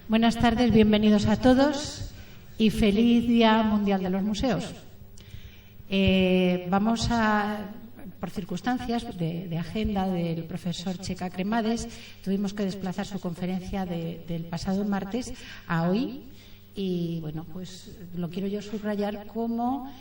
Buenas tardes, bienvenidos a todos y feliz Día Mundial de los Museos. Vamos a, por circunstancias de agenda del profesor Checa Cremades, tuvimos que desplazar su conferencia del pasado martes a hoy y, bueno, pues lo quiero yo subrayar como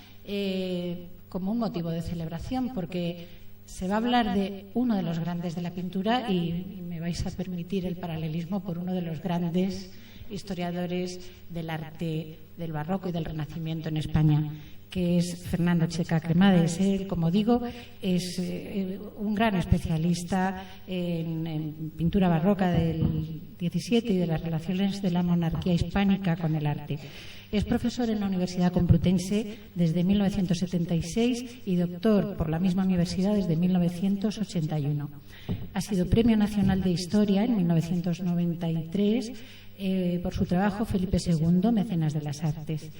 un motivo de celebración, porque se va a hablar de uno de los grandes de la pintura y me vais a permitir el paralelismo por uno de los grandes historiadores del arte del barroco y del Renacimiento en España, que es Fernando Checa Cremades. Él, como digo, es un gran especialista en pintura barroca del XVII y de las relaciones de la monarquía hispánica con el arte. Es profesor en la Universidad Complutense desde 1976 y doctor por la misma universidad desde 1981. Ha sido Premio Nacional de Historia en 1993 por su trabajo Felipe II, Mecenas de las Artes.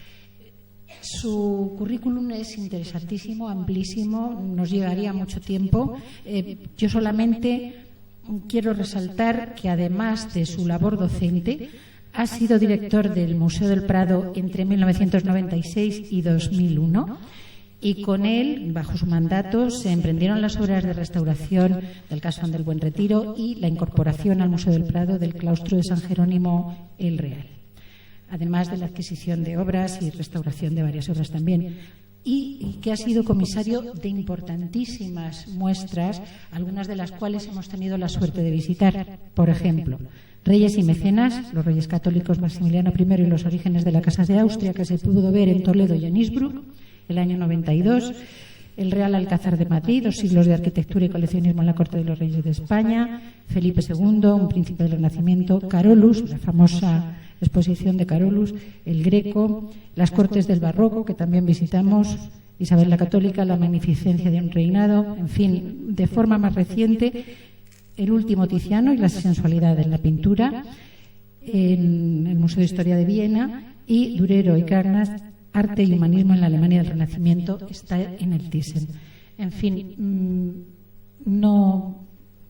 Su currículum es interesantísimo, amplísimo, nos llevaría mucho tiempo. Yo solamente quiero resaltar que, además de su labor docente, ha sido director del Museo del Prado entre 1996 y 2001 y con él, bajo su mandato, se emprendieron las obras de restauración del Casón del Buen Retiro y la incorporación al Museo del Prado del claustro de San Jerónimo el Real, además de la adquisición de obras y restauración de varias obras también, y que ha sido comisario de importantísimas muestras, algunas de las cuales hemos tenido la suerte de visitar. Por ejemplo, Reyes y Mecenas, los Reyes Católicos Maximiliano I y los orígenes de la Casa de Austria, que se pudo ver en Toledo y en Innsbruck el año 92, el Real Alcázar de Madrid, 2 siglos de arquitectura y coleccionismo en la corte de los reyes de España, Felipe II, un príncipe del Renacimiento, Carolus, la famosa exposición de Carolus, el Greco, las cortes del barroco, que también visitamos, Isabel la Católica, la magnificencia de un reinado, en fin, de forma más reciente, el último Tiziano y la sensualidad en la pintura en el Museo de Historia de Viena, y Durero y Carnas, arte y humanismo en la Alemania del Renacimiento, está en el Thyssen. En fin, no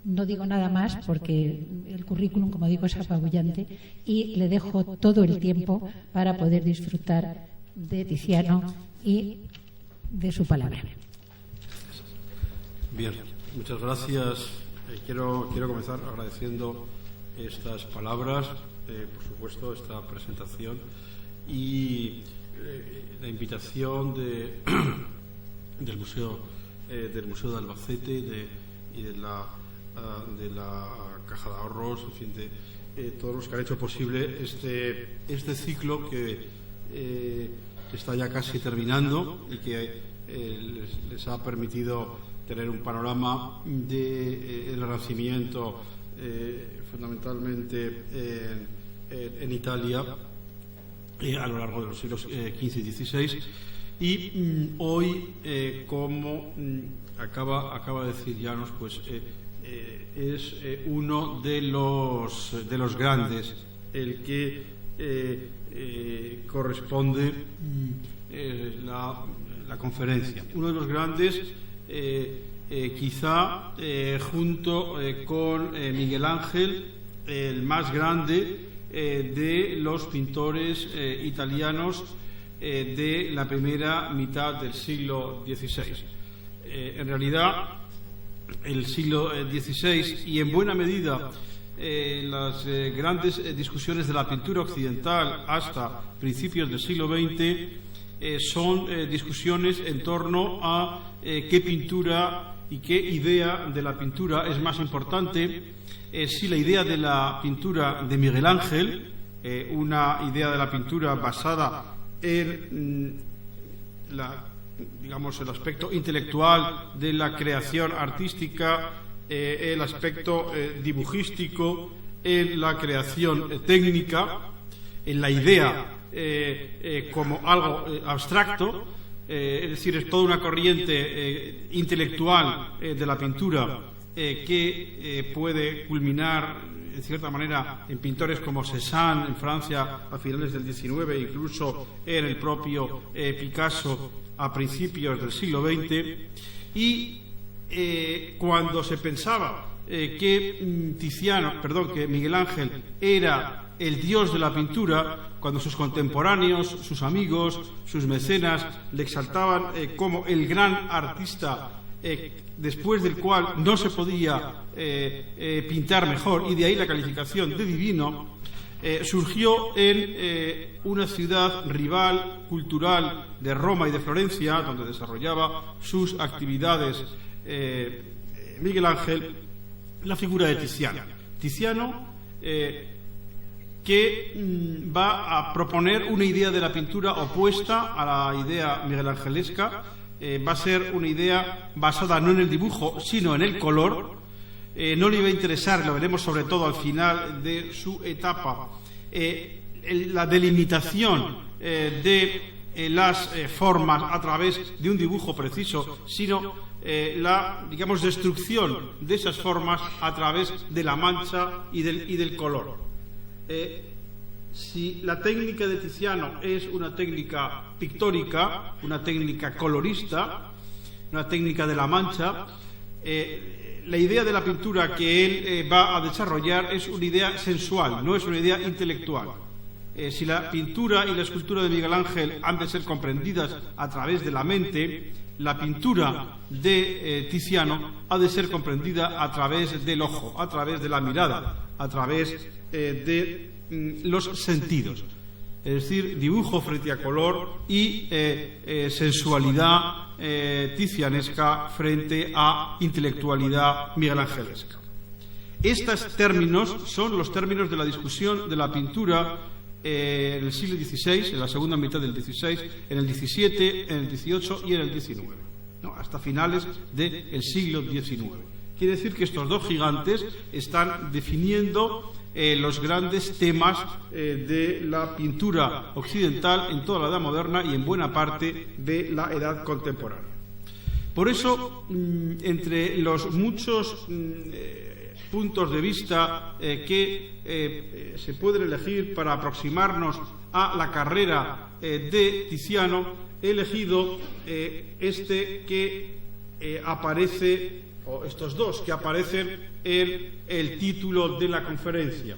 digo nada más porque el currículum, como digo, es apabullante y le dejo todo el tiempo para poder disfrutar de Tiziano y de su palabra. Bien, muchas gracias. Quiero comenzar agradeciendo estas palabras, por supuesto, esta presentación y la invitación del Museo de Albacete y de la Caja de Ahorros, en fin, de todos los que han hecho posible este ciclo que está ya casi terminando y que les ha permitido tener un panorama del Renacimiento, fundamentalmente en Italia, a lo largo de los siglos XV y XVI. Y hoy, como acaba de decir Llanos, pues es uno de los grandes, el que corresponde la conferencia. Uno de los grandes, quizá junto con Miguel Ángel, el más grande de los pintores italianos de la primera mitad del siglo XVI. En realidad, el siglo XVI y en buena medida las grandes discusiones de la pintura occidental hasta principios del siglo XX son discusiones en torno a qué pintura y qué idea de la pintura es más importante, si la idea de la pintura de Miguel Ángel, una idea de la pintura basada en el aspecto intelectual de la creación artística, el aspecto dibujístico, en la creación técnica, en la idea como algo abstracto, es decir, es toda una corriente intelectual de la pintura que puede culminar en cierta manera en pintores como Cézanne en Francia a finales del XIX, incluso en el propio Picasso a principios del siglo XX. Y cuando se pensaba que Miguel Ángel era el dios de la pintura, cuando sus contemporáneos, sus amigos, sus mecenas le exaltaban como el gran artista, después del cual no se podía pintar mejor, y de ahí la calificación de divino, surgió en una ciudad rival cultural de Roma y de Florencia, donde desarrollaba sus actividades Miguel Ángel, la figura de Tiziano. Tiziano que va a proponer una idea de la pintura opuesta a la idea miguelangelesca. Va a ser una idea basada no en el dibujo, sino en el color. No le iba a interesar, lo veremos sobre todo al final de su etapa, la delimitación de las formas a través de un dibujo preciso, sino la, digamos, destrucción de esas formas a través de la mancha y del color. Si la técnica de Tiziano es una técnica pictórica, una técnica colorista, una técnica de la mancha, la idea de la pintura que él va a desarrollar es una idea sensual, no es una idea intelectual. Si la pintura y la escultura de Miguel Ángel han de ser comprendidas a través de la mente, la pintura de Tiziano ha de ser comprendida a través del ojo, a través de la mirada, a través de los sentidos. Es decir, dibujo frente a color y sensualidad tizianesca frente a intelectualidad miguelangelesca. Estos términos son los términos de la discusión de la pintura en el siglo XVI, en la segunda mitad del XVI, en el XVII, en el XVIII y en el XIX, ¿no? Hasta finales del siglo XIX. Quiere decir que estos dos gigantes están definiendo los grandes temas de la pintura occidental en toda la Edad Moderna y en buena parte de la Edad Contemporánea. Por eso, entre los muchos puntos de vista que se pueden elegir para aproximarnos a la carrera de Tiziano, he elegido este que aparece, o estos dos que aparecen en el título de la conferencia.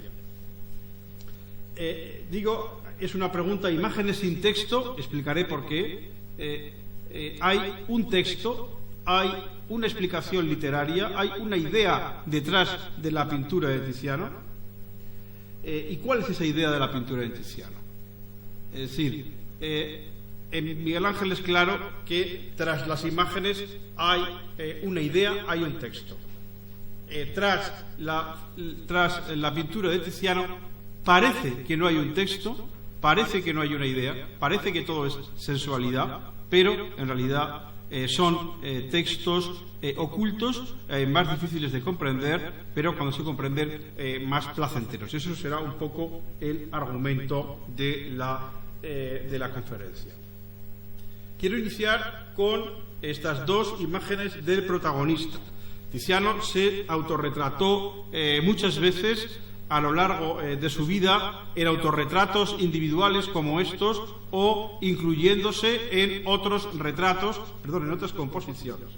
Es una pregunta, imágenes sin texto, explicaré por qué. Hay un texto, hay una explicación literaria, hay una idea detrás de la pintura de Tiziano. ¿Y cuál es esa idea de la pintura de Tiziano? Es decir, en Miguel Ángel es claro que tras las imágenes hay una idea, hay un texto. Tras la pintura de Tiziano parece que no hay un texto, parece que no hay una idea, parece que todo es sensualidad, pero en realidad son textos ocultos, más difíciles de comprender, pero cuando se comprenden más placenteros. Eso será un poco el argumento de la conferencia. Quiero iniciar con estas dos imágenes del protagonista. Tiziano se autorretrató muchas veces a lo largo de su vida en autorretratos individuales como estos, o incluyéndose en otros retratos, en otras composiciones.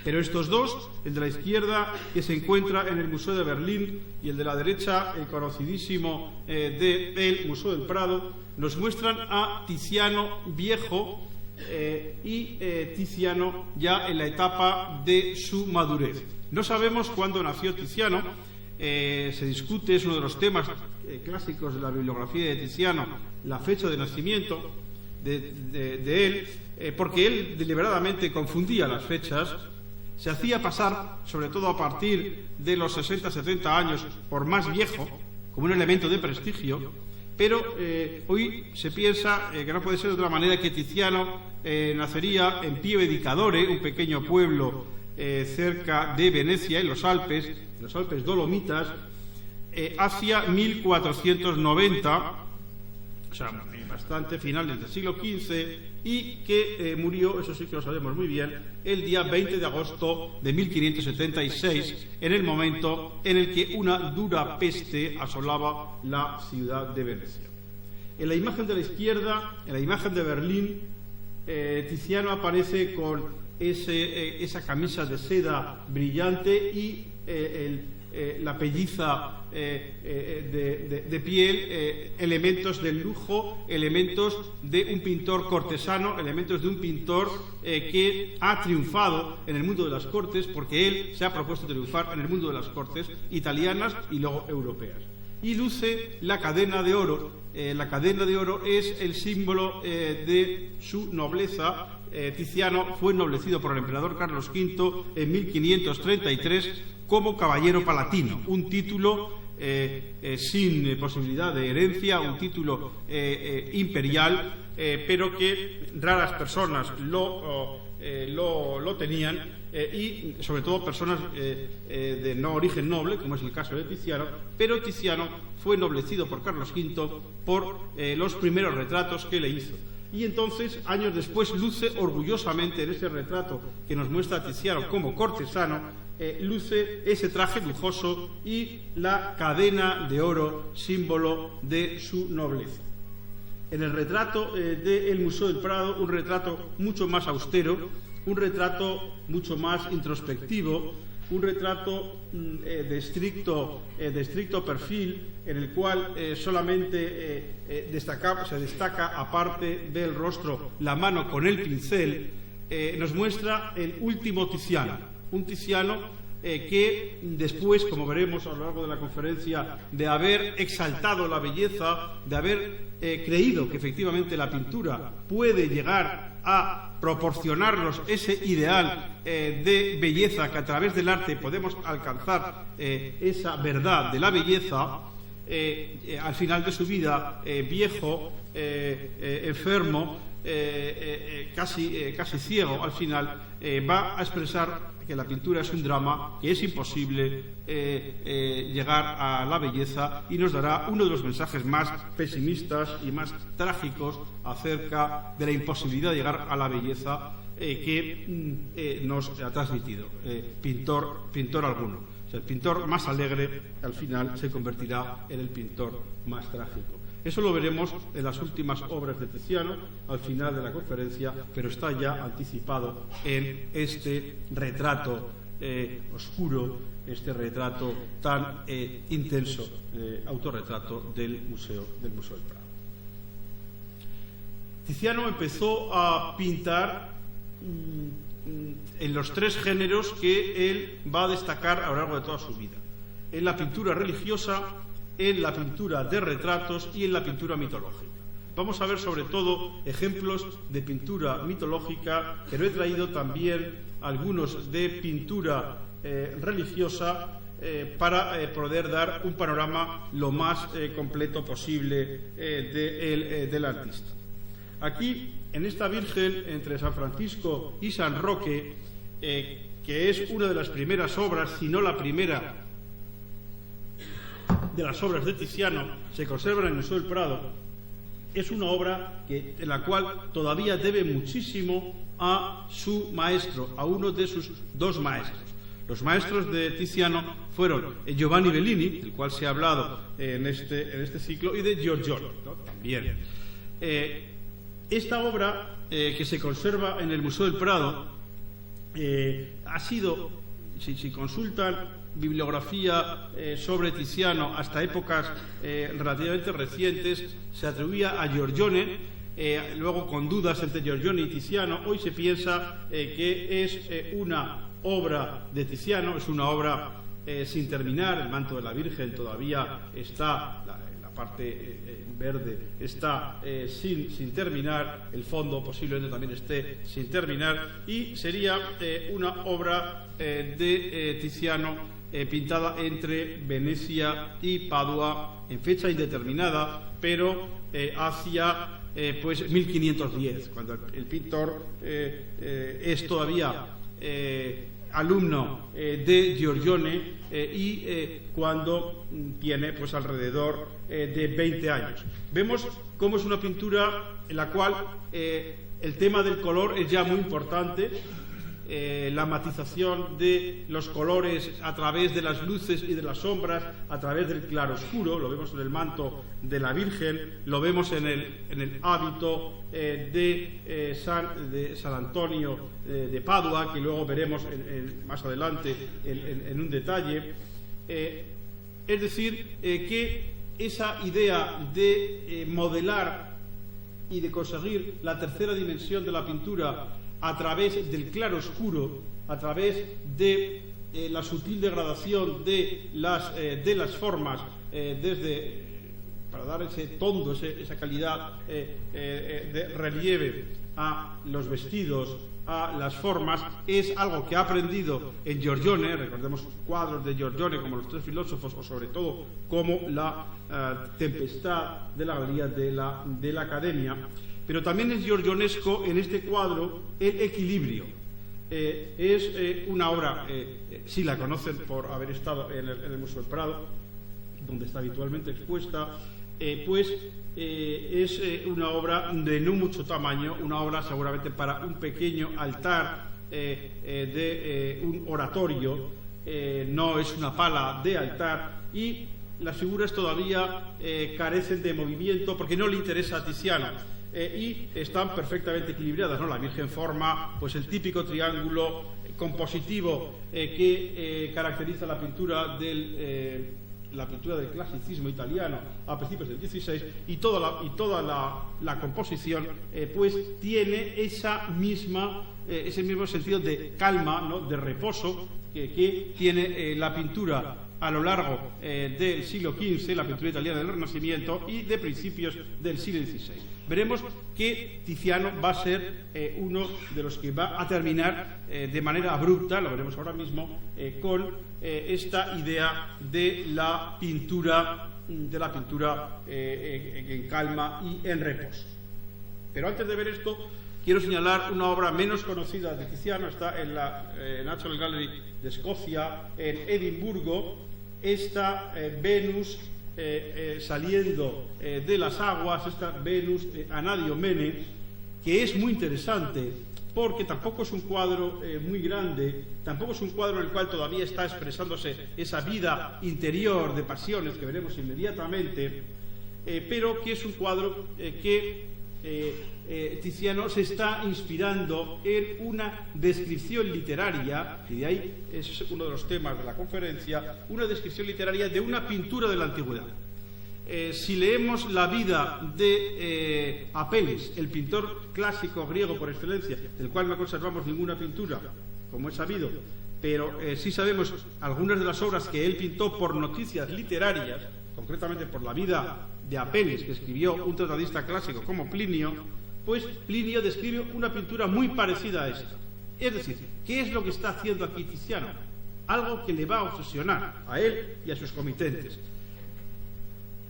Pero estos dos, el de la izquierda, que se encuentra en el Museo de Berlín, y el de la derecha, el conocidísimo del Museo del Prado, nos muestran a Tiziano viejo y Tiziano ya en la etapa de su madurez. No sabemos cuándo nació Tiziano. Se discute, es uno de los temas clásicos de la bibliografía de Tiziano, la fecha de nacimiento de él, porque él deliberadamente confundía las fechas, se hacía pasar, sobre todo a partir de los 60-70 años, por más viejo, como un elemento de prestigio, pero hoy se piensa que no puede ser de otra manera, que Tiziano nacería en Pieve di Cadore, un pequeño pueblo cerca de Venecia, en los Alpes Dolomitas, hacia 1490, o sea, bastante finales del siglo XV, y que murió, eso sí que lo sabemos muy bien, el día 20 de agosto de 1576, en el momento en el que una dura peste asolaba la ciudad de Venecia. En la imagen de la izquierda, en la imagen de Berlín, Tiziano aparece con esa camisa de seda brillante y la pelliza de piel, elementos del lujo, elementos de un pintor cortesano, elementos de un pintor que ha triunfado en el mundo de las cortes, porque él se ha propuesto triunfar en el mundo de las cortes italianas y luego europeas. Y luce la cadena de oro. La cadena de oro es el símbolo de su nobleza. Tiziano fue ennoblecido por el emperador Carlos V en 1533 como caballero palatino, un título sin posibilidad de herencia, un título imperial, pero que raras personas lo tenían, y sobre todo personas de no origen noble, como es el caso de Tiziano. Pero Tiziano fue ennoblecido por Carlos V por los primeros retratos que le hizo. Y entonces, años después, luce orgullosamente en ese retrato que nos muestra a Tiziano como cortesano, luce ese traje lujoso y la cadena de oro, símbolo de su nobleza. En el retrato del Museo del Prado, un retrato mucho más austero, un retrato mucho más introspectivo, un retrato de estricto perfil, en el cual solamente se destaca, aparte del rostro, la mano con el pincel. Nos muestra el último Tiziano, un Tiziano que después, como veremos a lo largo de la conferencia, de haber exaltado la belleza, de haber creído que efectivamente la pintura puede llegar a proporcionarnos ese ideal de belleza, que a través del arte podemos alcanzar esa verdad de la belleza, al final de su vida, viejo, enfermo, casi ciego al final, va a expresar que la pintura es un drama, que es imposible llegar a la belleza, y nos dará uno de los mensajes más pesimistas y más trágicos acerca de la imposibilidad de llegar a la belleza que nos ha transmitido pintor alguno. O sea, el pintor más alegre al final se convertirá en el pintor más trágico. Eso lo veremos en las últimas obras de Tiziano al final de la conferencia, pero está ya anticipado en este retrato oscuro, este retrato tan intenso, autorretrato del Museo del Prado. Tiziano empezó a pintar en los tres géneros que él va a destacar a lo largo de toda su vida: en la pintura religiosa, en la pintura de retratos y en la pintura mitológica. Vamos a ver sobre todo ejemplos de pintura mitológica, pero he traído también algunos de pintura religiosa para poder dar un panorama lo más completo posible del artista. Aquí, en esta Virgen, entre San Francisco y San Roque, que es una de las primeras obras, si no la primera de las obras de Tiziano, se conserva en el Museo del Prado. Es una obra en la cual todavía debe muchísimo a su maestro, a uno de sus dos maestros. Los maestros de Tiziano fueron Giovanni Bellini, del cual se ha hablado en este ciclo, y de Giorgione, ¿no? También. Esta obra, que se conserva en el Museo del Prado, ha sido, si consultan bibliografía sobre Tiziano hasta épocas relativamente recientes, se atribuía a Giorgione, luego con dudas entre Giorgione y Tiziano. Hoy se piensa que es una obra de Tiziano, es una obra sin terminar. El manto de la Virgen todavía está, la parte verde está sin terminar, el fondo posiblemente también esté sin terminar, y sería una obra de Tiziano pintada entre Venecia y Padua en fecha indeterminada, pero hacia 1510, cuando el pintor es todavía alumno de Giorgione y cuando tiene alrededor de 20 años. Vemos cómo es una pintura en la cual el tema del color es ya muy importante. La matización de los colores a través de las luces y de las sombras, a través del claroscuro, lo vemos en el manto de la Virgen, lo vemos en el hábito de San Antonio de Padua, que luego veremos más adelante en un detalle. Es decir, que esa idea de modelar y de conseguir la tercera dimensión de la pintura a través del claroscuro, a través de la sutil degradación de las formas, para dar ese tondo, esa calidad de relieve a los vestidos, a las formas, es algo que ha aprendido en Giorgione. Recordemos cuadros de Giorgione como Los Tres Filósofos, o sobre todo como la Tempestad de la Galería de la Academia. Pero también es giorgionesco en este cuadro el equilibrio. Es una obra, si la conocen por haber estado en el Museo del Prado, donde está habitualmente expuesta, es una obra de no mucho tamaño, una obra seguramente para un pequeño altar de un oratorio, no es una pala de altar, y las figuras todavía carecen de movimiento porque no le interesa a Tiziano. Y están perfectamente equilibradas, ¿no? La Virgen forma pues el típico triángulo compositivo que caracteriza la pintura del clasicismo italiano a principios del XVI, y toda la composición pues tiene ese mismo sentido de calma, ¿no? De reposo que tiene la pintura a lo largo del siglo XV, la pintura italiana del Renacimiento, y de principios del siglo XVI. Veremos que Tiziano va a ser uno de los que va a terminar de manera abrupta, lo veremos ahora mismo, con esta idea de la pintura en calma y en reposo. Pero antes de ver esto, quiero señalar una obra menos conocida de Tiziano. Está en la National Gallery de Escocia, en Edimburgo, esta Venus saliendo de las aguas, esta Venus Anadiomene, que es muy interesante porque tampoco es un cuadro muy grande, tampoco es un cuadro en el cual todavía está expresándose esa vida interior de pasiones que veremos inmediatamente, pero que es un cuadro que Tiziano se está inspirando en una descripción literaria, y de ahí es uno de los temas de la conferencia, una descripción literaria de una pintura de la antigüedad. Si leemos la vida de Apeles, el pintor clásico griego por excelencia, del cual no conservamos ninguna pintura, como es sabido, pero sí sabemos algunas de las obras que él pintó por noticias literarias, concretamente por la vida de Apeles, que escribió un tratadista clásico como Plinio, pues Plinio describe una pintura muy parecida a esta. Es decir, ¿qué es lo que está haciendo aquí Tiziano? Algo que le va a obsesionar a él y a sus comitentes.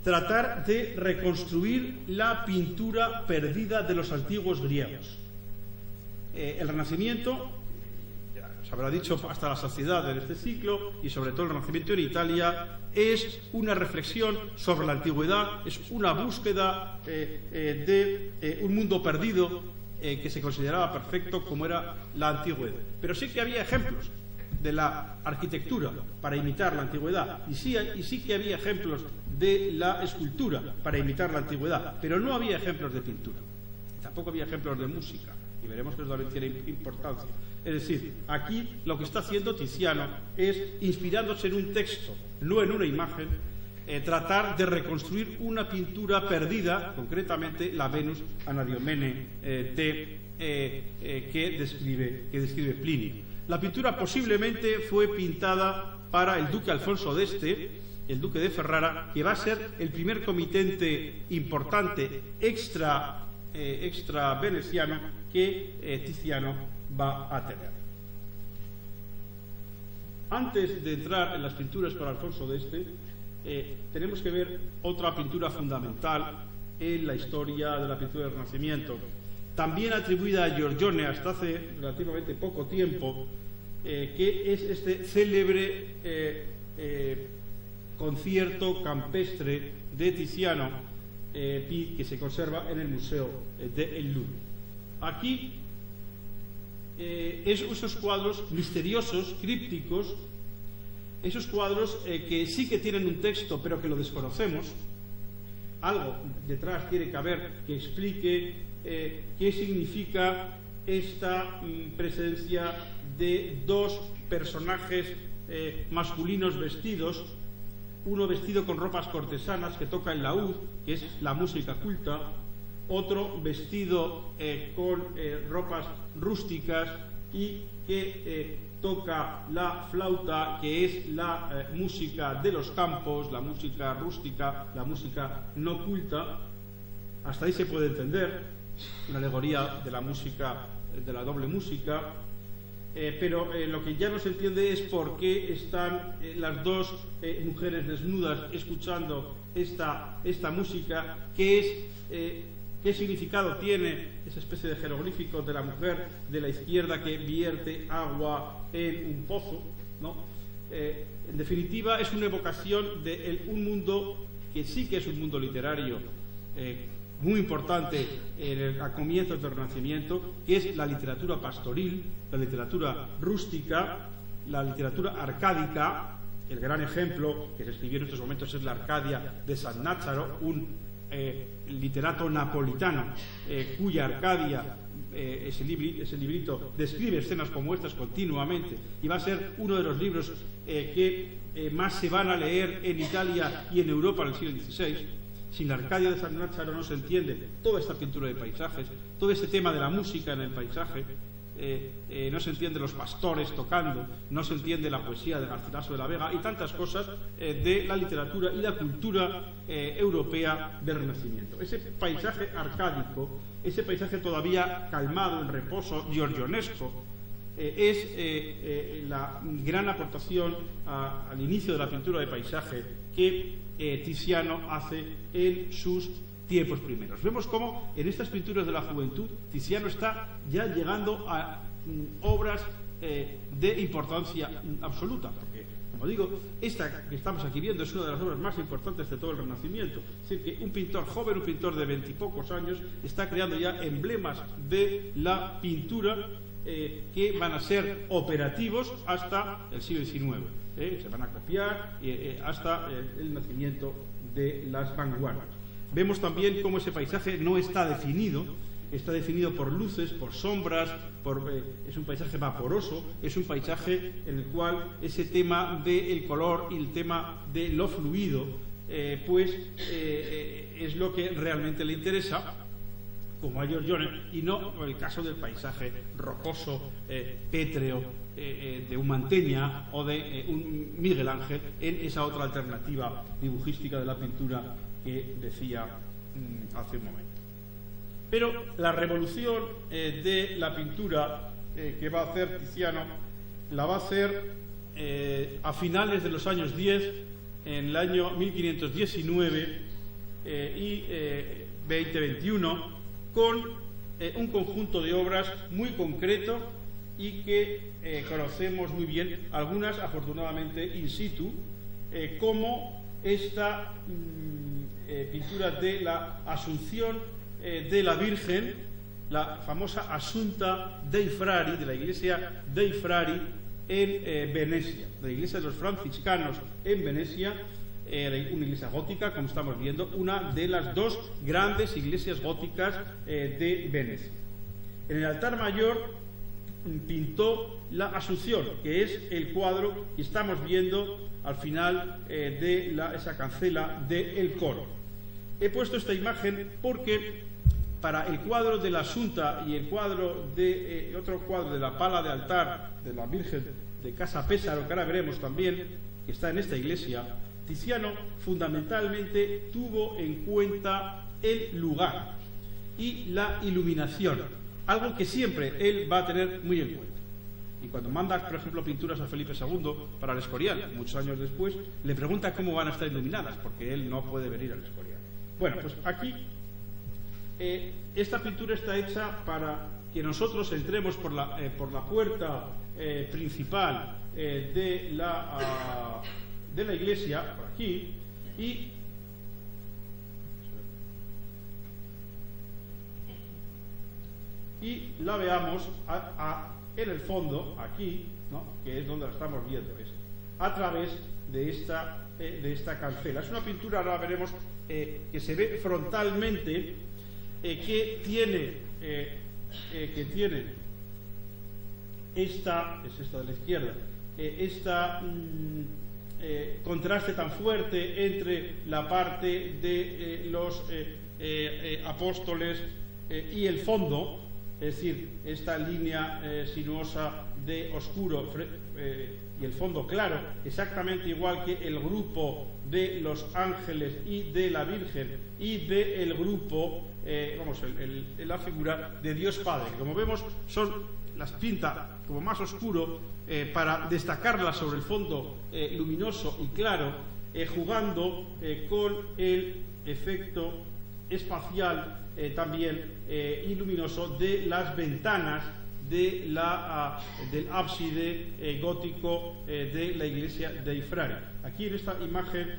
Tratar de reconstruir la pintura perdida de los antiguos griegos. El Renacimiento, ya se habrá dicho hasta la saciedad en este ciclo, y sobre todo el Renacimiento en Italia, es una reflexión sobre la antigüedad, es una búsqueda de un mundo perdido que se consideraba perfecto como era la antigüedad. Pero sí que había ejemplos de la arquitectura para imitar la antigüedad, y sí que había ejemplos de la escultura para imitar la antigüedad, pero no había ejemplos de pintura, tampoco había ejemplos de música, y veremos que eso también tiene importancia. Es decir, aquí lo que está haciendo Tiziano es, inspirándose en un texto, no en una imagen, tratar de reconstruir una pintura perdida, concretamente la Venus Anadiomene que describe Plinio. La pintura posiblemente fue pintada para el duque Alfonso d'Este, el duque de Ferrara, que va a ser el primer comitente importante extra veneciano que Tiziano va a tener. Antes de entrar en las pinturas para Alfonso d'Este, tenemos que ver otra pintura fundamental en la historia de la pintura del Renacimiento, también atribuida a Giorgione hasta hace relativamente poco tiempo, que es este célebre concierto campestre de Tiziano, que se conserva en el Museo del Louvre. Aquí esos cuadros misteriosos, crípticos, esos cuadros que sí que tienen un texto pero que lo desconocemos. Algo detrás tiene que haber que explique qué significa esta presencia de dos personajes masculinos vestidos, uno vestido con ropas cortesanas que toca el laúd, que es la música culta, otro vestido con ropas rústicas y que toca la flauta, que es la música de los campos, la música rústica, la música no culta. Hasta ahí se puede entender una alegoría de la música, de la doble música, pero lo que ya no se entiende es por qué están las dos mujeres desnudas escuchando esta música, qué significado tiene esa especie de jeroglífico de la mujer de la izquierda que vierte agua en un pozo, ¿no? En definitiva, es una evocación de un mundo que sí que es un mundo literario muy importante al comienzo del Renacimiento, que es la literatura pastoril, la literatura rústica, la literatura arcádica. El gran ejemplo que se escribió en estos momentos es la Arcadia de Sannazaro, un literato napolitano cuya Arcadia, ese librito, describe escenas como estas continuamente, y va a ser uno de los libros que más se van a leer en Italia y en Europa en el siglo XVI. Sin la Arcadia de Sannazaro no se entiende toda esta pintura de paisajes, todo este tema de la música en el paisaje, no se entiende los pastores tocando, no se entiende la poesía de Garcilaso de la Vega y tantas cosas de la literatura y la cultura europea del Renacimiento. Ese paisaje arcádico, ese paisaje todavía calmado, en reposo, giorgionesco, es la gran aportación al inicio de la pintura de paisaje que Tiziano hace en sus tiempos primeros. Vemos cómo en estas pinturas de la juventud Tiziano está ya llegando a obras de importancia absoluta, porque, como digo, esta que estamos aquí viendo es una de las obras más importantes de todo el Renacimiento. Es decir, que un pintor joven, un pintor de 20 y pocos años, está creando ya emblemas de la pintura que van a ser operativos hasta el siglo XIX. Se van a copiar hasta el nacimiento de las vanguardias. Vemos también cómo ese paisaje no está definido por luces, por sombras, es un paisaje vaporoso, es un paisaje en el cual ese tema del color y el tema de lo fluido es lo que realmente le interesa, como a Giorgione, y no el caso del paisaje rocoso, pétreo, de un Mantegna o de un Miguel Ángel, en esa otra alternativa dibujística de la pintura que decía hace un momento. Pero la revolución de la pintura que va a hacer Tiziano la va a hacer a finales de los años 10, en el año 1519 y 2021, con un conjunto de obras muy concreto y que conocemos muy bien, algunas afortunadamente in situ, como esta pintura de la Asunción de la Virgen, la famosa Assunta dei Frari, de la iglesia dei Frari en Venecia, de la iglesia de los franciscanos en Venecia, una iglesia gótica, como estamos viendo, una de las dos grandes iglesias góticas de Venecia. En el altar mayor pintó la Asunción, que es el cuadro que estamos viendo al final de esa cancela del coro. He puesto esta imagen porque para el cuadro de la Asunta y el cuadro de otro cuadro de la pala de altar de la Virgen de Casa Pesaro, que ahora veremos también, que está en esta iglesia, Tiziano fundamentalmente tuvo en cuenta el lugar y la iluminación, algo que siempre él va a tener muy en cuenta. Y cuando manda, por ejemplo, pinturas a Felipe II para el Escorial, muchos años después, le pregunta cómo van a estar iluminadas, porque él no puede venir al Escorial. Bueno, pues aquí esta pintura está hecha para que nosotros entremos por la puerta principal de la iglesia, por aquí, y la veamos en el fondo, aquí, ¿no?, que es donde la estamos viendo, a través de esta cancela. Es una pintura, ahora veremos, que se ve frontalmente, que tiene esta, es esta de la izquierda, contraste tan fuerte entre la parte de los apóstoles y el fondo, es decir, esta línea sinuosa de oscuro y el fondo claro, exactamente igual que el grupo de los ángeles y de la Virgen y del grupo, la figura de Dios Padre, que como vemos las pinta como más oscuro para destacarlas sobre el fondo luminoso y claro, jugando con el efecto espacial también y luminoso de las ventanas del ábside gótico de la iglesia dei Frari. Aquí en esta imagen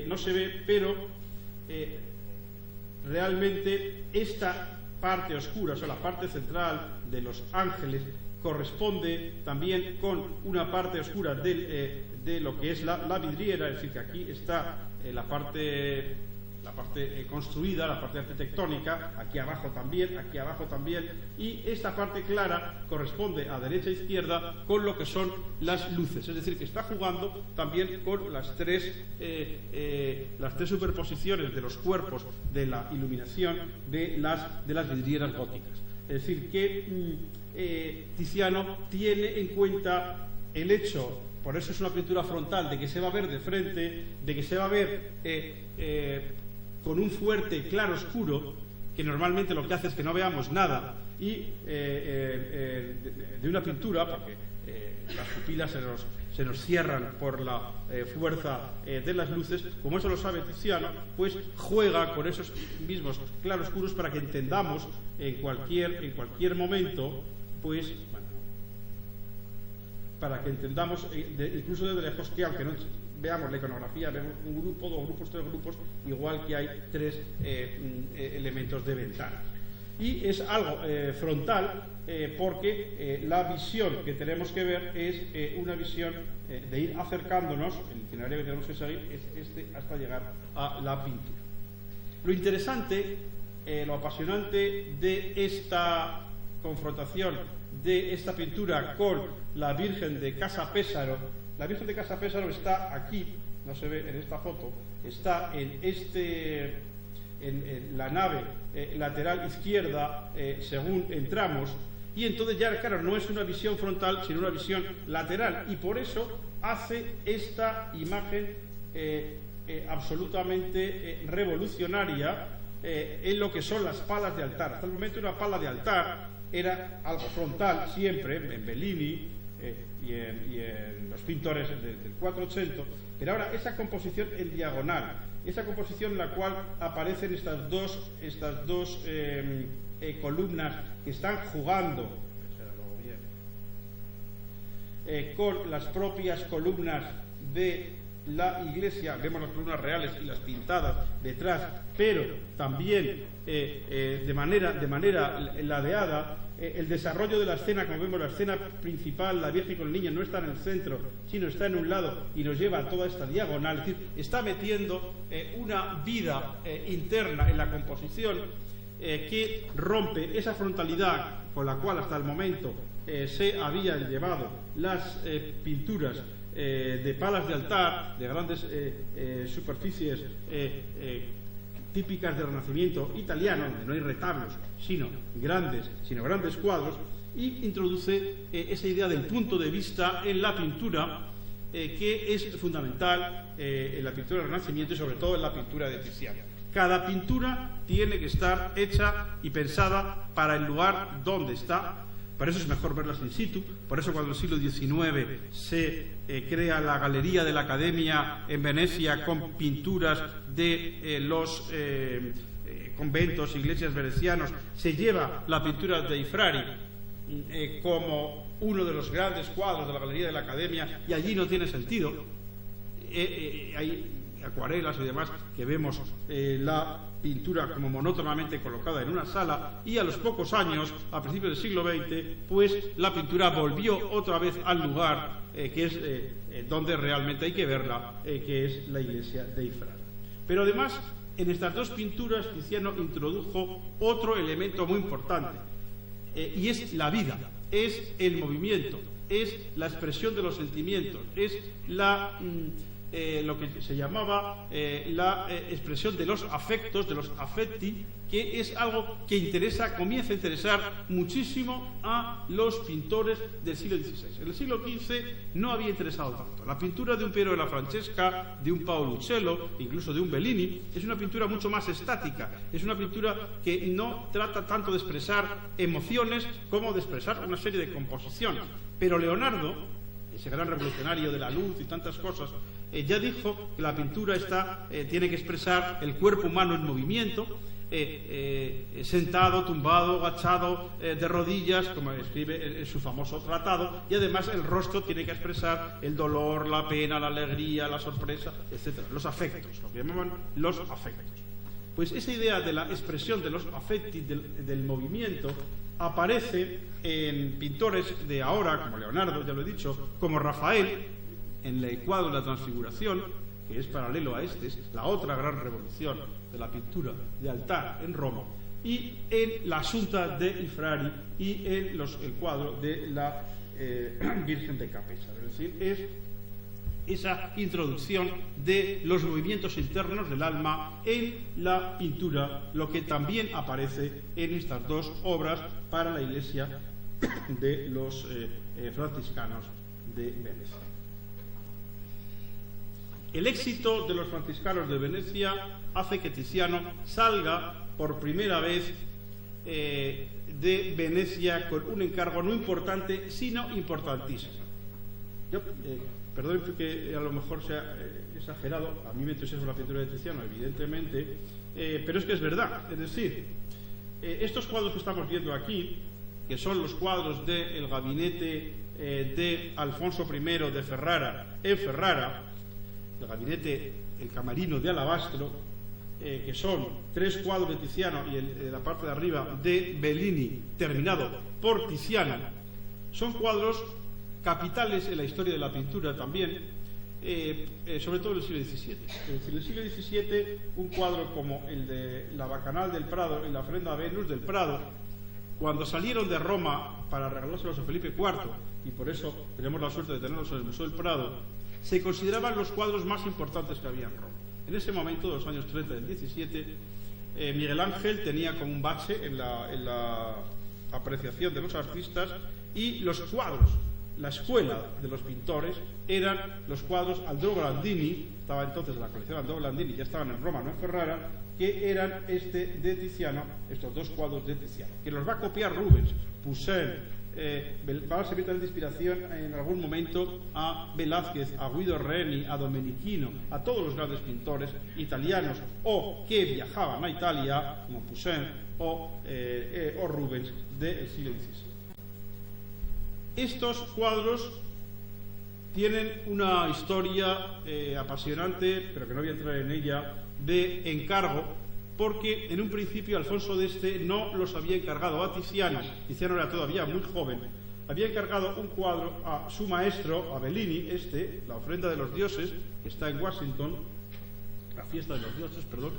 no se ve, pero realmente esta parte oscura, o sea, la parte central de los ángeles, corresponde también con una parte oscura de lo que es la vidriera, es decir, que aquí está la parte construida, la parte arquitectónica, aquí abajo también, y esta parte clara corresponde a derecha e izquierda con lo que son las luces, es decir, que está jugando también con las tres superposiciones de los cuerpos de la iluminación de las vidrieras góticas. Es decir, que Tiziano tiene en cuenta el hecho, por eso es una pintura frontal, de que se va a ver de frente, de que se va a ver con un fuerte claro oscuro, que normalmente lo que hace es que no veamos nada, y de una pintura, porque las pupilas se nos cierran por la fuerza de las luces, como eso lo sabe Tiziano, pues juega con esos mismos claroscuros para que entendamos en cualquier momento, pues, para que entendamos incluso desde lejos, que aunque no veamos la iconografía, vemos un grupo, dos grupos, tres grupos, igual que hay tres elementos de ventanas. Y es algo frontal, porque la visión que tenemos que ver es una visión de ir acercándonos, el itinerario que tenemos que seguir es hasta llegar a la pintura. Lo interesante, lo apasionante de esta confrontación, de esta pintura con la Virgen de Casa Pesaro. La Virgen de Casa Pesaro está aquí, no se ve en esta foto, está en la nave lateral izquierda según entramos, y entonces ya, claro, no es una visión frontal, sino una visión lateral, y por eso hace esta imagen absolutamente revolucionaria en lo que son las palas de altar. Hasta el momento una pala de altar era algo frontal siempre, en Bellini y en los pintores del 480, pero ahora esa composición en diagonal, esa composición en la cual aparecen estas dos columnas que están jugando con las propias columnas de la iglesia, vemos las columnas reales y las pintadas detrás, pero también de manera ladeada. El desarrollo de la escena, como vemos, la escena principal, la Virgen con el niño, no está en el centro, sino está en un lado y nos lleva a toda esta diagonal, es decir, está metiendo una vida interna en la composición que rompe esa frontalidad con la cual hasta el momento se habían llevado las pinturas de palas de altar, de grandes superficies típicas del Renacimiento italiano, donde no hay retablos, sino grandes cuadros, y introduce esa idea del punto de vista en la pintura, que es fundamental en la pintura del Renacimiento y sobre todo en la pintura de Tiziano. Cada pintura tiene que estar hecha y pensada para el lugar donde está. Por eso es mejor verlas in situ. Por eso cuando en el siglo XIX se crea la Galería de la Academia en Venecia con pinturas de los conventos, iglesias venecianos, se lleva la pintura dei Frari como uno de los grandes cuadros de la Galería de la Academia, y allí no tiene sentido. Hay acuarelas y demás que vemos la pintura como monótonamente colocada en una sala, y a los pocos años, a principios del siglo XX, pues la pintura volvió otra vez al lugar que es donde realmente hay que verla, que es la iglesia dei Frari. Pero además, en estas dos pinturas Tiziano introdujo otro elemento muy importante, y es la vida. es el movimiento, es la expresión de los sentimientos, es lo que se llamaba la expresión de los afectos, de los affetti, que es algo que comienza a interesar muchísimo a los pintores del siglo XVI. En el siglo XV no había interesado tanto. La pintura de un Piero della Francesca, de un Paolo Uccello, incluso de un Bellini, es una pintura mucho más estática, es una pintura que no trata tanto de expresar emociones como de expresar una serie de composiciones. Pero Leonardo, ese gran revolucionario de la luz y tantas cosas, ya dijo que la pintura tiene que expresar el cuerpo humano en movimiento, sentado, tumbado, agachado, de rodillas, como escribe en su famoso tratado, y además el rostro tiene que expresar el dolor, la pena, la alegría, la sorpresa, etc. Los afectos, lo que llamaban los afectos. Pues esa idea de la expresión de los affetti, del movimiento, aparece en pintores de ahora, como Leonardo, ya lo he dicho, como Rafael, en el cuadro de la Transfiguración, que es paralelo a es la otra gran revolución de la pintura de altar en Roma, y en la Asunta de Frari y en el cuadro de la Virgen de Capesa. Es decir, es esa introducción de los movimientos internos del alma en la pintura, lo que también aparece en estas dos obras para la iglesia de los franciscanos de Venecia. El éxito de los franciscanos de Venecia hace que Tiziano salga por primera vez de Venecia con un encargo no importante, sino importantísimo. Perdón que a lo mejor sea exagerado, a mí me entusiasma la pintura de Tiziano, evidentemente, pero es que es verdad. Es decir, estos cuadros que estamos viendo aquí, que son los cuadros del gabinete de Alfonso I de Ferrara, en Ferrara, el gabinete, el camarino de alabastro, que son 3 cuadros de Tiziano y la parte de arriba de Bellini, terminado por Tiziano, son cuadros capitales en la historia de la pintura también, sobre todo en el siglo XVII. En el siglo XVII, un cuadro como el de la Bacanal del Prado y la ofrenda a Venus del Prado, cuando salieron de Roma para regalárselos a Felipe IV, y por eso tenemos la suerte de tenerlos en el Museo del Prado, se consideraban los cuadros más importantes que había en Roma. En ese momento, de los años 30 del 17, Miguel Ángel tenía como un bache en la apreciación de los artistas, y los cuadros, la escuela de los pintores, eran los cuadros Andrea Blandini, estaba entonces en la colección Andrea Blandini, ya estaban en Roma, no en Ferrara, que eran de Tiziano, estos 2 cuadros de Tiziano, que los va a copiar Rubens, Poussin, va a servir también de inspiración en algún momento a Velázquez, a Guido Reni, a Domenichino, a todos los grandes pintores italianos o que viajaban a Italia, como Poussin o Rubens del siglo XVII. Estos cuadros tienen una historia apasionante, pero que no voy a entrar en ella, de encargo, porque en un principio Alfonso de Este no los había encargado a Tiziano. Tiziano era todavía muy joven. Había encargado un cuadro a su maestro, a Bellini, la ofrenda de los dioses, que está en Washington, la fiesta de los dioses, perdón,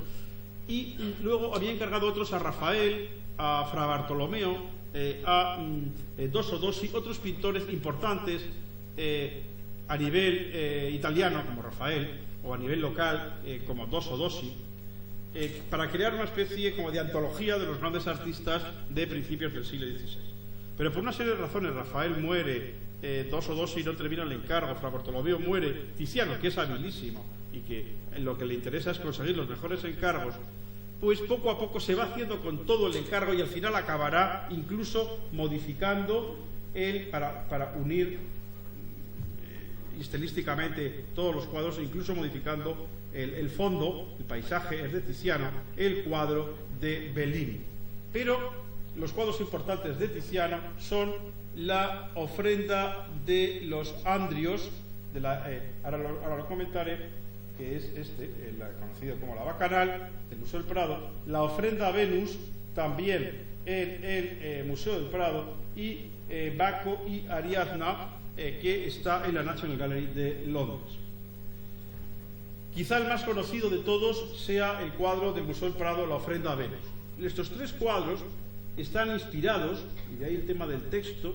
y luego había encargado otros a Rafael, a Fra Bartolomeo, a Dosso Dossi, otros pintores importantes a nivel italiano, como Rafael, o a nivel local, como Dosso Dossi, para crear una especie como de antología de los grandes artistas de principios del siglo XVI. Pero por una serie de razones, Rafael muere, Dosso Dossi no termina el encargo, Fra Bartolomeo muere, Tiziano, que es habilísimo y que lo que le interesa es conseguir los mejores encargos, pues poco a poco se va haciendo con todo el encargo y al final acabará incluso modificando para unir estilísticamente todos los cuadros, incluso modificando el fondo, el paisaje es de Tiziano, el cuadro de Bellini. Pero los cuadros importantes de Tiziano son la ofrenda de los Andrios, ahora lo comentaré, que es conocido como la Bacanal del Museo del Prado, la ofrenda a Venus también en el Museo del Prado, y Baco y Ariadna, que está en la National Gallery de Londres. Quizá el más conocido de todos sea el cuadro del Museo del Prado, la ofrenda a Venus. Estos 3 cuadros están inspirados, y de ahí el tema del texto,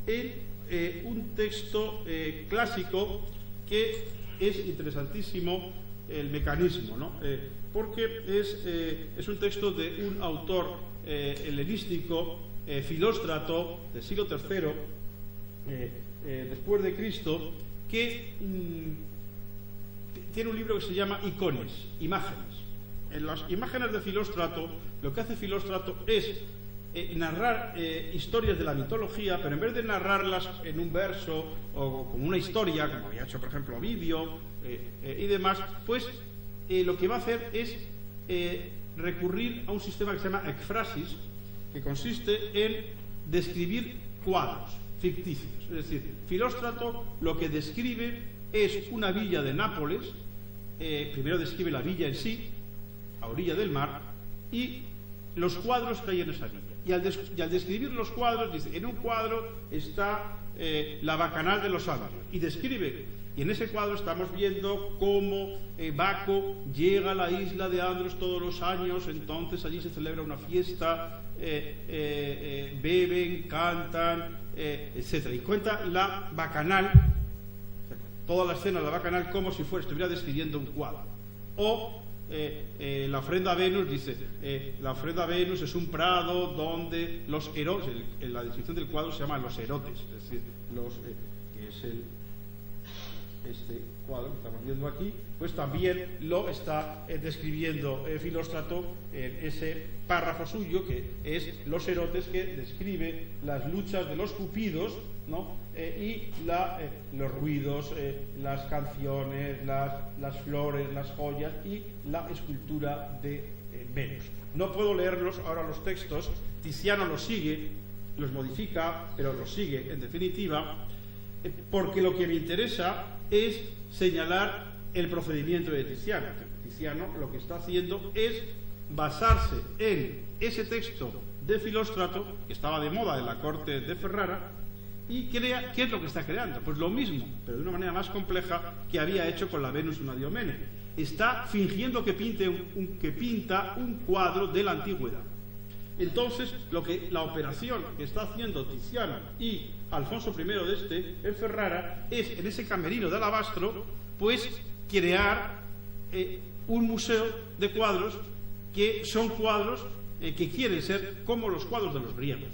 en un texto clásico que es interesantísimo el mecanismo, ¿no? Porque es un texto de un autor helenístico, Filóstrato, del siglo III después de Cristo, que tiene un libro que se llama Icones, imágenes. En las imágenes de Filóstrato, lo que hace Filóstrato es narrar historias de la mitología, pero en vez de narrarlas en un verso o como una historia, como había hecho por ejemplo Ovidio y demás, pues lo que va a hacer es recurrir a un sistema que se llama ekphrasis, que consiste en describir cuadros ficticios. Es decir, Filóstrato lo que describe es una villa de Nápoles. Primero describe la villa en sí, a orilla del mar, y los cuadros que hay en esa villa. Y al describir los cuadros, dice, en un cuadro está la bacanal de los Andrios, y describe, y en ese cuadro estamos viendo cómo Baco llega a la isla de Andros todos los años, entonces allí se celebra una fiesta, beben, cantan, etc. Y cuenta la bacanal, toda la escena de la bacanal, como si estuviera describiendo un cuadro. O la ofrenda a Venus, dice, la ofrenda a Venus es un prado donde los erotes, en la descripción del cuadro se llaman los erotes, es decir, que es este cuadro que estamos viendo aquí, pues también lo está describiendo Filóstrato en ese párrafo suyo, que es los erotes, que describe las luchas de los cupidos, ¿no? Y los ruidos, las canciones, las flores, las joyas y la escultura de Venus. No puedo leerlos ahora los textos, Tiziano los sigue, los modifica, pero los sigue en definitiva, porque lo que me interesa es señalar el procedimiento de Tiziano. Tiziano lo que está haciendo es basarse en ese texto de Filóstrato, que estaba de moda en la corte de Ferrara, y crea, ¿qué es lo que está creando? Pues lo mismo, pero de una manera más compleja, que había hecho con la Venus Anadyomene. Está fingiendo que pinta un cuadro de la antigüedad. Entonces, la operación que está haciendo Tiziano y Alfonso I en Ferrara es, en ese camerino de alabastro, pues crear un museo de cuadros que son cuadros que quieren ser como los cuadros de los griegos.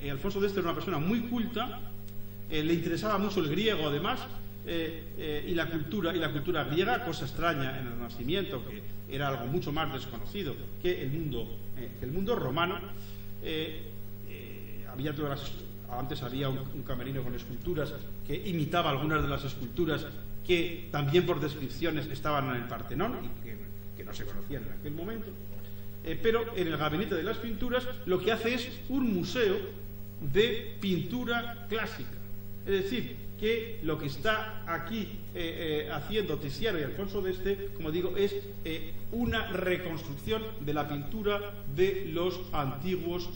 Alfonso era una persona muy culta, le interesaba mucho el griego además, y la cultura griega, cosa extraña en el Renacimiento, que era algo mucho más desconocido que el mundo romano. Antes había un camerino con esculturas que imitaba algunas de las esculturas que también por descripciones estaban en el Partenón y que no se conocían en aquel momento. Pero en el gabinete de las pinturas lo que hace es un museo de pintura clásica. Es decir, que lo que está aquí haciendo Tiziano y Alfonso como digo, es una reconstrucción de la pintura de los antiguos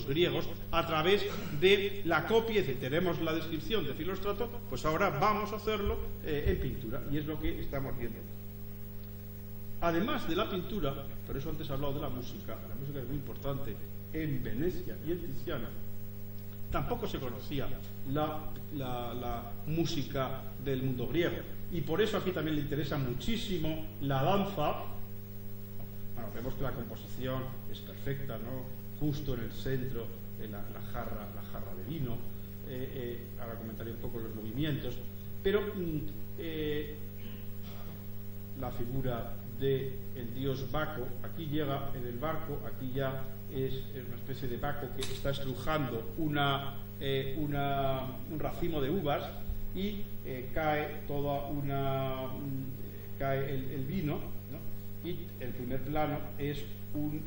griegos a través de la copia. Es decir, tenemos la descripción de Filóstrato, pues ahora vamos a hacerlo en pintura, y es lo que estamos viendo. Además de la pintura, por eso antes he hablado de la música es muy importante en Venecia y en Tiziano. Tampoco se conocía la música del mundo griego, y por eso aquí también le interesa muchísimo la danza. Bueno, vemos que la composición es perfecta, ¿no? Justo en el centro, la jarra de vino. Ahora comentaré un poco los movimientos, pero la figura del dios Baco aquí llega en el barco. Aquí ya es una especie de Baco que está estrujando un racimo de uvas, y cae el vino, ¿no? Y el primer plano es un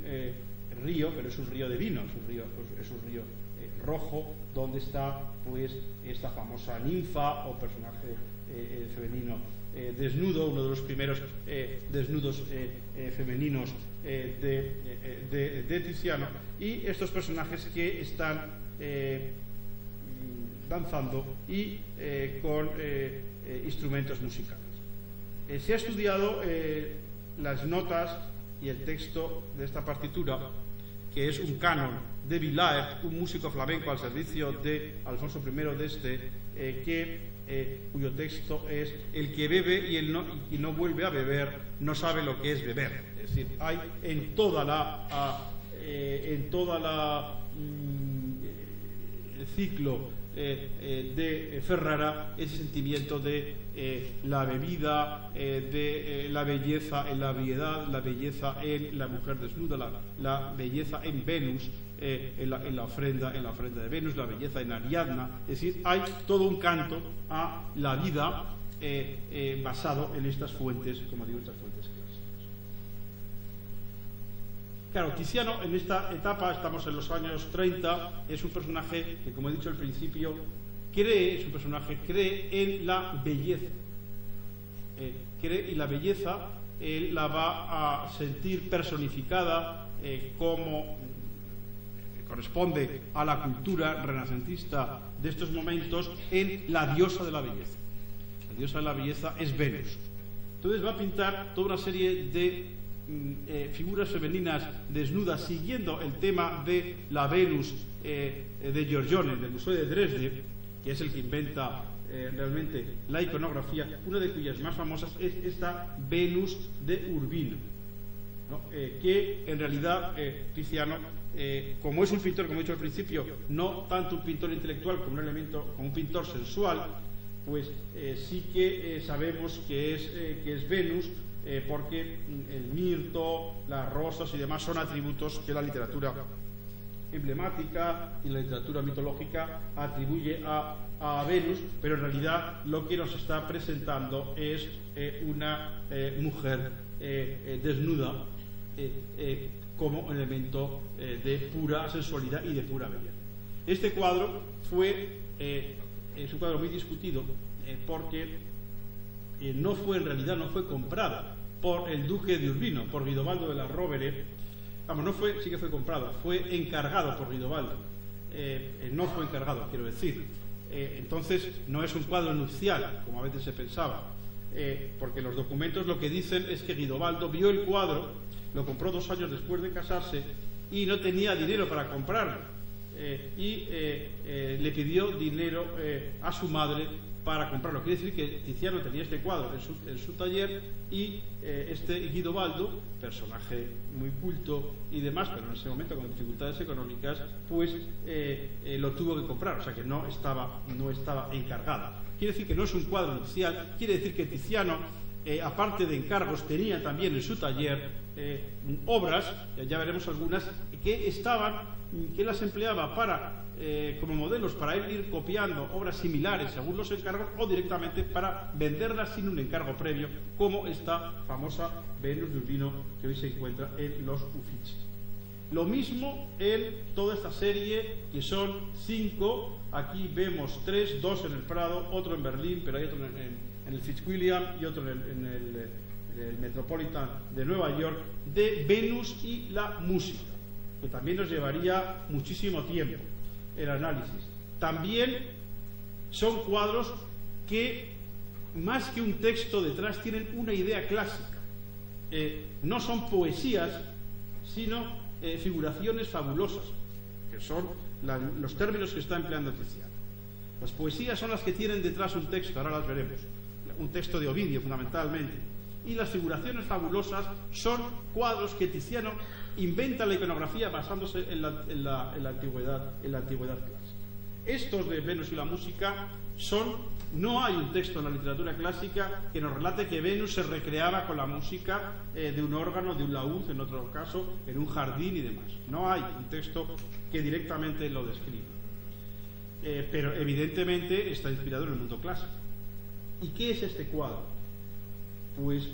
río, pero es un río de vino, es un río rojo, donde está pues esta famosa ninfa o personaje femenino desnudo, uno de los primeros desnudos femeninos de Tiziano, y estos personajes que están danzando y con instrumentos musicales. Se ha estudiado las notas y el texto de esta partitura, que es un canon de Vilaer, un músico flamenco al servicio de Alfonso I de cuyo texto es: el que bebe y no vuelve a beber no sabe lo que es beber. Es decir, hay en toda el ciclo de Ferrara ese sentimiento de la bebida, de la belleza en la variedad, la belleza en la mujer desnuda, la belleza en Venus, en la ofrenda de Venus, la belleza en Ariadna. Es decir, hay todo un canto a la vida basado en estas fuentes, como digo, estas fuentes clásicas. Claro, Tiziano en esta etapa, estamos en los años 30, es un personaje que, como he dicho al principio, cree en la belleza. Y la belleza él la va a sentir personificada como corresponde a la cultura renacentista de estos momentos en la diosa de la belleza. La diosa de la belleza es Venus. Entonces va a pintar toda una serie de figuras femeninas desnudas siguiendo el tema de la Venus de Giorgione, del Museo de Dresde, que es el que inventa realmente la iconografía, una de cuyas más famosas es esta Venus de Urbino, ¿no? Que en realidad Tiziano, como es un pintor, como he dicho al principio, no tanto un pintor intelectual como un pintor sensual, pues sí que sabemos que es Venus, porque el mirto, las rosas y demás son atributos que la literatura emblemática y la literatura mitológica atribuye a Venus, pero en realidad lo que nos está presentando es una mujer desnuda como elemento de pura sensualidad y de pura belleza. Este cuadro es un cuadro muy discutido porque no fue comprada por el duque de Urbino, por Guidobaldo de la Rovere. Sí que fue comprada, fue encargado por Guidobaldo, no fue encargado, quiero decir. Entonces no es un cuadro nupcial, como a veces se pensaba, porque los documentos lo que dicen es que Guidobaldo vio el cuadro, lo compró 2 años después de casarse y no tenía dinero para comprarlo, y le pidió dinero a su madre para comprarlo. Quiere decir que Tiziano tenía este cuadro en su taller y este Guidobaldo, personaje muy culto y demás, pero en ese momento con dificultades económicas, pues lo tuvo que comprar, o sea que no estaba encargada. Quiere decir que no es un cuadro nupcial, quiere decir que Tiziano, aparte de encargos, tenía también en su taller obras, ya veremos algunas, que las empleaba como modelos para él ir copiando obras similares según los encargos, o directamente para venderlas sin un encargo previo, como esta famosa Venus de Urbino que hoy se encuentra en los Uffizi. Lo mismo en toda esta serie, que son 5. Aquí vemos 3, 2 en el Prado, otro en Berlín, pero hay otro en el Fitzwilliam y otro en el Metropolitan de Nueva York, de Venus y la música, que también nos llevaría muchísimo tiempo el análisis. También son cuadros que, más que un texto detrás, tienen una idea clásica. No son poesías, sino figuraciones fabulosas, que son los términos que está empleando Tiziano. Las poesías son las que tienen detrás un texto, ahora las veremos, un texto de Ovidio fundamentalmente, y las figuraciones fabulosas son cuadros que Tiziano inventa la iconografía basándose en la antigüedad clásica. Estos de Venus y la música no hay un texto en la literatura clásica que nos relate que Venus se recreaba con la música de un órgano, de un laúd, en otro caso, en un jardín y demás. No hay un texto que directamente lo describa. Pero evidentemente está inspirado en el mundo clásico. ¿Y qué es este cuadro? Pues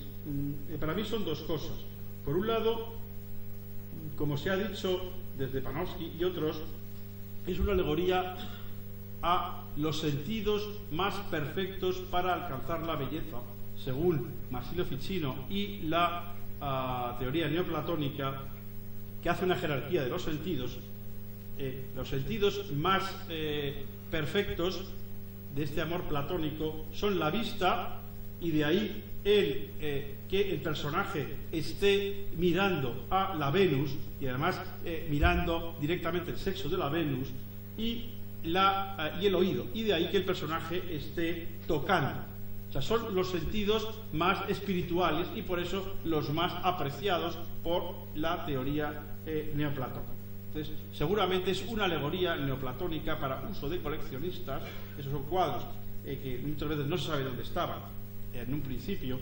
para mí son 2 cosas. Por un lado, como se ha dicho desde Panofsky y otros, es una alegoría a los sentidos más perfectos para alcanzar la belleza, según Marsilio Ficino y la teoría neoplatónica, que hace una jerarquía de los sentidos. Los sentidos más perfectos de este amor platónico son la vista, y de ahí que el personaje esté mirando a la Venus, y además mirando directamente el sexo de la Venus, y el oído, y de ahí que el personaje esté tocando. O sea, son los sentidos más espirituales y por eso los más apreciados por la teoría neoplatónica. Entonces, seguramente es una alegoría neoplatónica para uso de coleccionistas. Esos son cuadros que muchas veces no se sabe dónde estaban en un principio,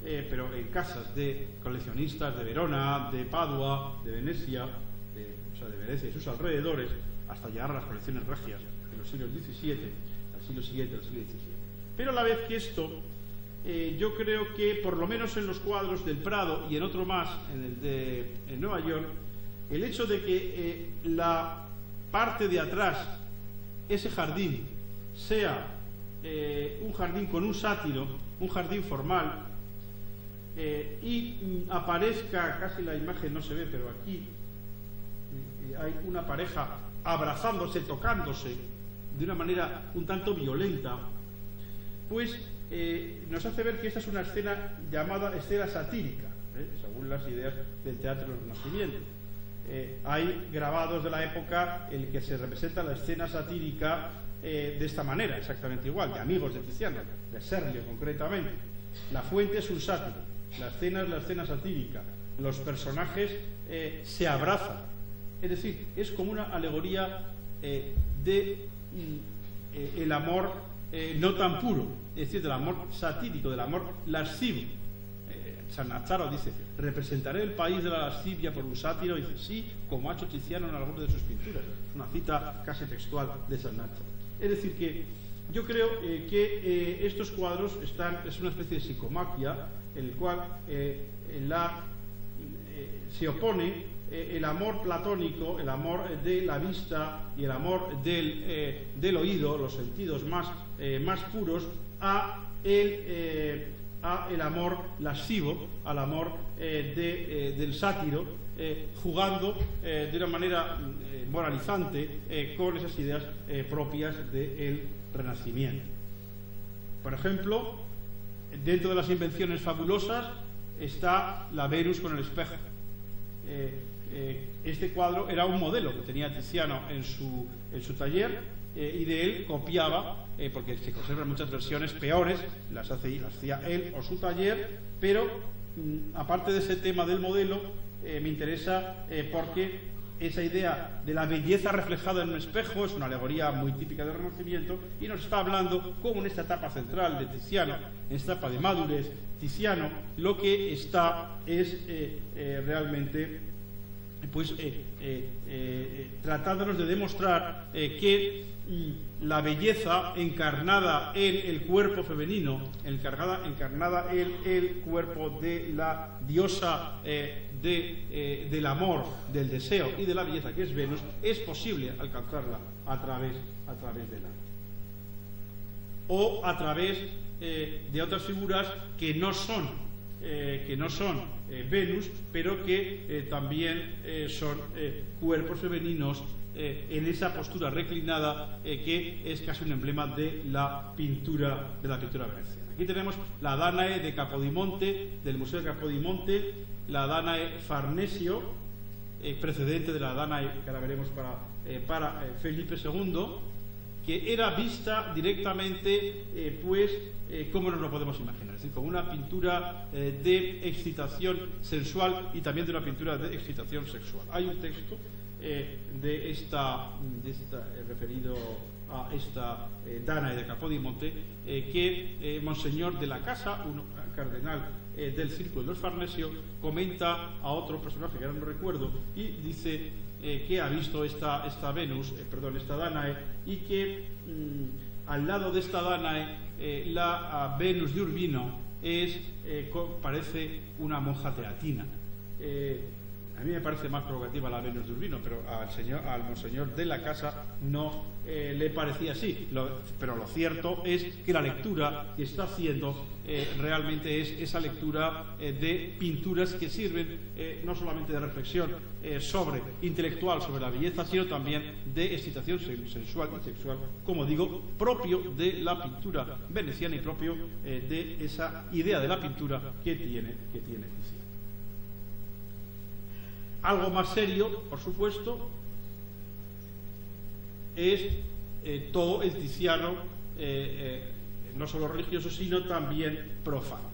pero en casas de coleccionistas de Verona, de Padua, de Venecia, de Venecia y sus alrededores, hasta llegar a las colecciones regias de los siglos XVII, al siglo siguiente, al siglo XVII. Pero a la vez que esto, yo creo que por lo menos en los cuadros del Prado y en otro más, en Nueva York, el hecho de que la parte de atrás, ese jardín, sea un jardín con un sátiro, un jardín formal, y aparezca, casi la imagen no se ve, pero aquí hay una pareja abrazándose, tocándose de una manera un tanto violenta, pues nos hace ver que esta es una escena llamada escena satírica, según las ideas del teatro del Renacimiento. Hay grabados de la época en que se representa la escena satírica de esta manera, exactamente igual, de Amigos de Tiziano, de Serlio concretamente. La fuente es un sátiro, la escena es la escena satírica, los personajes se abrazan, es decir, es como una alegoría de el amor no tan puro, es decir, del amor satírico, del amor lascivo. Sannazaro dice: representaré el país de la lascivia por un sátiro, y dice sí, como ha hecho Tiziano en algunas de sus pinturas. Es una cita casi textual de Sannazaro. Es decir, que yo creo que estos cuadros es una especie de psicomaquia en el cual se opone el amor platónico, el amor de la vista y el amor del oído, los sentidos más puros, a el amor lascivo, al amor del sátiro, jugando de una manera moralizante con esas ideas propias del Renacimiento. Por ejemplo, dentro de las invenciones fabulosas está la Venus con el espejo. Este cuadro era un modelo que tenía Tiziano en su taller, y de él copiaba, porque se conservan muchas versiones peores, las hacía él o su taller, pero aparte de ese tema del modelo, me interesa porque esa idea de la belleza reflejada en un espejo es una alegoría muy típica del Renacimiento, y nos está hablando cómo en esta etapa central de Tiziano, en esta etapa de madurez Tiziano, lo que está es realmente tratándonos de demostrar que la belleza encarnada en el cuerpo femenino, encarnada en el cuerpo de la diosa del amor, del deseo y de la belleza, que es Venus, es posible alcanzarla a través del arte, o a través de otras figuras que no son Venus, pero que también son cuerpos femeninos en esa postura reclinada, que es casi un emblema de la pintura veneciana. Aquí tenemos la Danae de Capodimonte, del Museo de Capodimonte, la Danae Farnesio, precedente de la Danae que ahora veremos para Felipe II, que era vista directamente, como nos lo podemos imaginar, es decir, como una pintura de excitación sensual y también de una pintura de excitación sexual. Hay un texto referido a esta Danae de Capodimonte, que Monseñor de la Casa, un cardenal del Círculo de los Farnesio, comenta a otro personaje que ahora no recuerdo, y dice que ha visto esta Danae, y que al lado de esta Danae la Venus de Urbino parece una monja teatina. A mí me parece más provocativa la Venus de Urbino, pero al monseñor de la Casa no le parecía así. Pero lo cierto es que la lectura que está haciendo realmente es esa lectura de pinturas que sirven no solamente de reflexión intelectual sobre la belleza, sino también de excitación sensual y sexual, como digo, propio de la pintura veneciana y propio de esa idea de la pintura que tiene Tiziano. Algo más serio, por supuesto, es todo el Tiziano, no solo religioso, sino también profano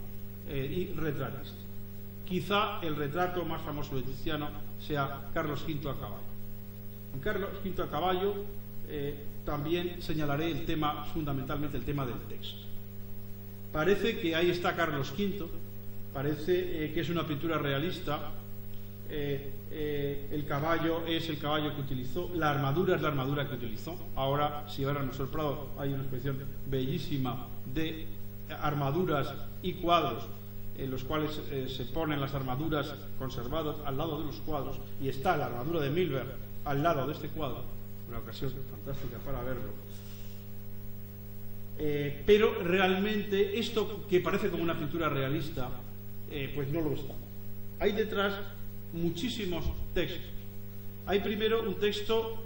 y retratista. Quizá el retrato más famoso de Tiziano sea Carlos V a caballo. En Carlos V a caballo también señalaré fundamentalmente el tema del texto. Parece que ahí está Carlos V, parece que es una pintura realista. El caballo es el caballo que utilizó, la armadura es la armadura que utilizó. Ahora, si van al Museo del Prado, hay una exposición bellísima de armaduras y cuadros en los cuales se ponen las armaduras conservadas al lado de los cuadros, y está la armadura de Milberg al lado de este cuadro, una ocasión fantástica para verlo. Pero realmente esto que parece como una pintura realista, pues no lo está. Hay detrás muchísimos textos. Hay primero un texto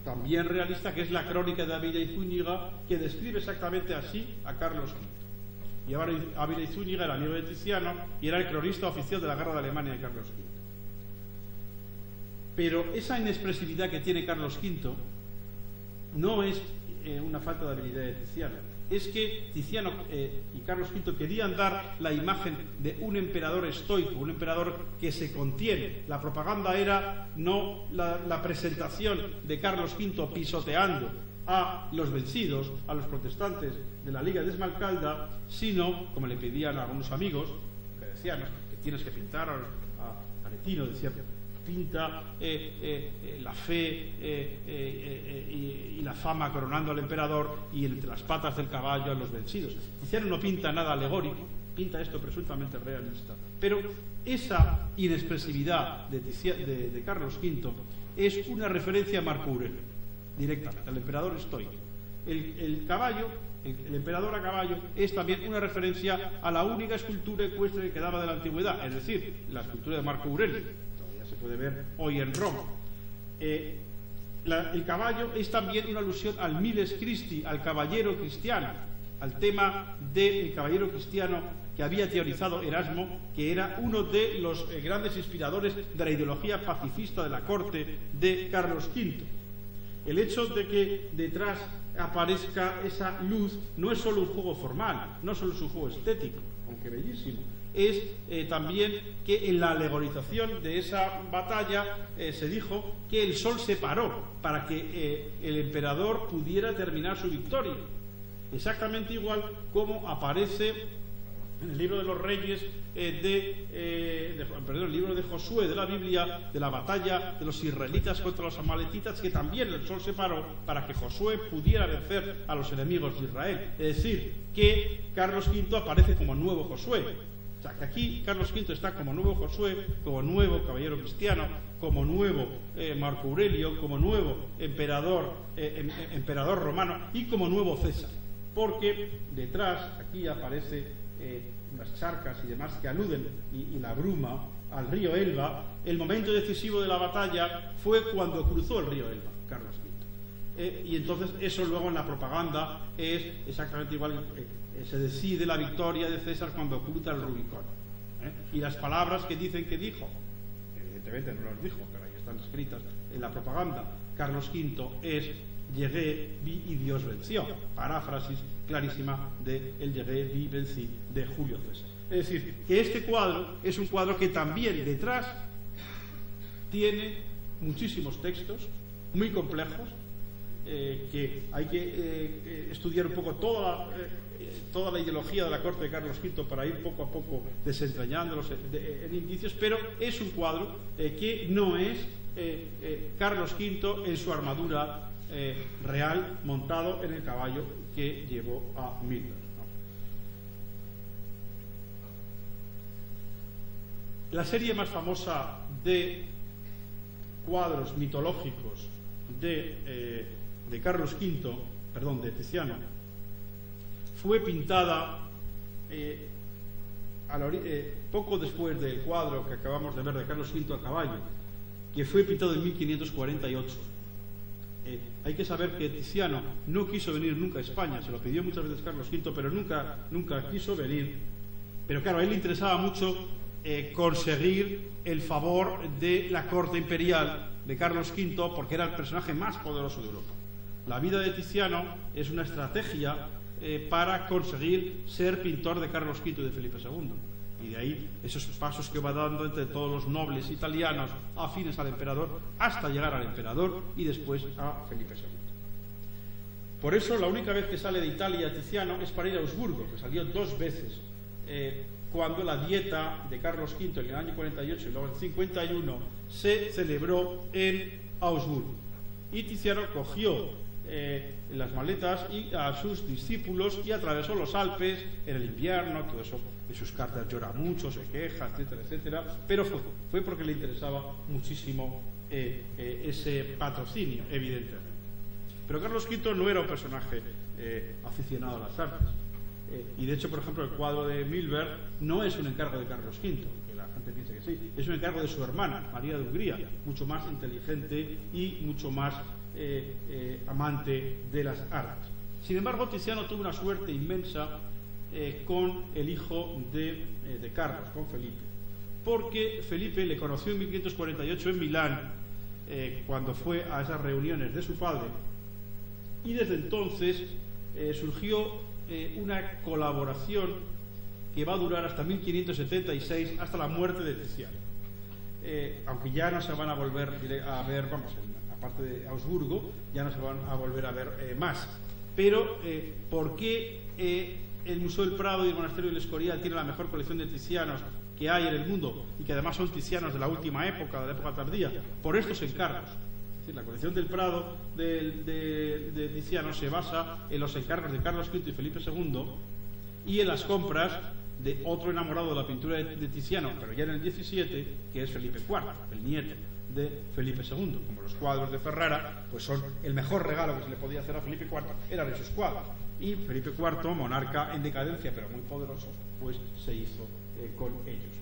también realista, que es la Crónica de Ávila y Zúñiga, que describe exactamente así a Carlos V. Y ahora Ávila y Zúñiga era amigo de Tiziano y era el cronista oficial de la guerra de Alemania de Carlos V. Pero esa inexpresividad que tiene Carlos V no es una falta de habilidad de Tiziano. Es que Tiziano y Carlos V querían dar la imagen de un emperador estoico, un emperador que se contiene. La propaganda era no la presentación de Carlos V pisoteando a los vencidos, a los protestantes de la Liga de Esmalcalda, sino, como le pedían a algunos amigos, que decían que tienes que pintar a Aretino, decía, pinta la fe y la fama coronando al emperador y entre las patas del caballo a los vencidos. Tiziano no pinta nada alegórico, pinta esto presuntamente realista, pero esa inexpresividad de Carlos V es una referencia a Marco Aurelio, directamente, al emperador estoico. El caballo, el emperador a caballo, es también una referencia a la única escultura ecuestre que quedaba de la antigüedad, es decir, la escultura de Marco Aurelio. Se puede ver hoy en Roma. El caballo es también una alusión al Miles Christi, al caballero cristiano, al tema del caballero cristiano que había teorizado Erasmo, que era uno de los grandes inspiradores de la ideología pacifista de la corte de Carlos V. El hecho de que detrás aparezca esa luz no es solo un juego formal, no solo es un juego estético, aunque bellísimo, es también que en la alegorización de esa batalla se dijo que el sol se paró para que el emperador pudiera terminar su victoria, exactamente igual como aparece en el libro de los Reyes el libro de Josué de la Biblia, de la batalla de los israelitas contra los amalecitas, que también el sol se paró para que Josué pudiera vencer a los enemigos de Israel. Es decir, que Carlos V aparece como nuevo Josué. O sea, que aquí Carlos V está como nuevo Josué, como nuevo caballero cristiano, como nuevo Marco Aurelio, como nuevo emperador romano y como nuevo César. Porque detrás, aquí aparece las charcas y demás que aluden, y la bruma, al río Elba. El momento decisivo de la batalla fue cuando cruzó el río Elba, Carlos V. Y entonces eso luego en la propaganda es exactamente igual. Se decide la victoria de César cuando cruza el Rubicón. Y las palabras que dicen que dijo, evidentemente no las dijo, pero ahí están escritas en la propaganda, Carlos V, es llegué, vi y Dios venció. Paráfrasis clarísima de el llegué, vi, vencí de Julio César. Es decir, que este cuadro es un cuadro que también detrás tiene muchísimos textos muy complejos, que hay que estudiar un poco toda la ideología de la corte de Carlos V para ir poco a poco desentrañándolos en indicios, pero es un cuadro que no es Carlos V en su armadura real, montado en el caballo que llevó a Milberg, ¿no? La serie más famosa de cuadros mitológicos de Carlos V, perdón, de Tiziano, fue pintada poco después del cuadro que acabamos de ver de Carlos V a caballo, que fue pintado en 1548. Hay que saber que Tiziano no quiso venir nunca a España, se lo pidió muchas veces Carlos V, pero nunca quiso venir. Pero claro, a él le interesaba mucho conseguir el favor de la corte imperial de Carlos V, porque era el personaje más poderoso de Europa. La vida de Tiziano es una estrategia para conseguir ser pintor de Carlos V y de Felipe II. Y de ahí esos pasos que va dando entre todos los nobles italianos afines al emperador, hasta llegar al emperador y después a Felipe II. Por eso la única vez que sale de Italia Tiziano es para ir a Augsburgo, que salió 2 veces, cuando la dieta de Carlos V en el año 48 y luego en el 51 se celebró en Augsburgo. Y Tiziano cogió las maletas y a sus discípulos y atravesó los Alpes en el invierno. Todo eso, en sus cartas llora mucho, se queja, etcétera, etcétera, pero fue porque le interesaba muchísimo ese patrocinio, evidentemente. Pero Carlos V no era un personaje aficionado a las artes, y de hecho, por ejemplo, el cuadro de Milberg no es un encargo de Carlos V, que la gente piensa que sí, es un encargo de su hermana, María de Hungría, mucho más inteligente y mucho más amante de las artes. Sin embargo, Tiziano tuvo una suerte inmensa con el hijo de Carlos, con Felipe, porque Felipe le conoció en 1548 en Milán, cuando fue a esas reuniones de su padre, y desde entonces surgió una colaboración que va a durar hasta 1576, hasta la muerte de Tiziano. Aunque ya no se van a volver a ver, aparte de Augsburgo, ya no se van a volver a ver más. Pero, ¿por qué el Museo del Prado y el Monasterio del Escorial tienen la mejor colección de tizianos que hay en el mundo, y que además son tizianos de la última época, de la época tardía? Por estos encargos. Es decir, la colección del Prado de Tiziano se basa en los encargos de Carlos V y Felipe II, y en las compras de otro enamorado de la pintura de Tiziano, pero ya en el 17, que es Felipe IV, el nieto de Felipe II. Como los cuadros de Ferrara, pues son el mejor regalo que se le podía hacer a Felipe IV, eran esos cuadros. Y Felipe IV, monarca en decadencia, pero muy poderoso, pues se hizo con ellos.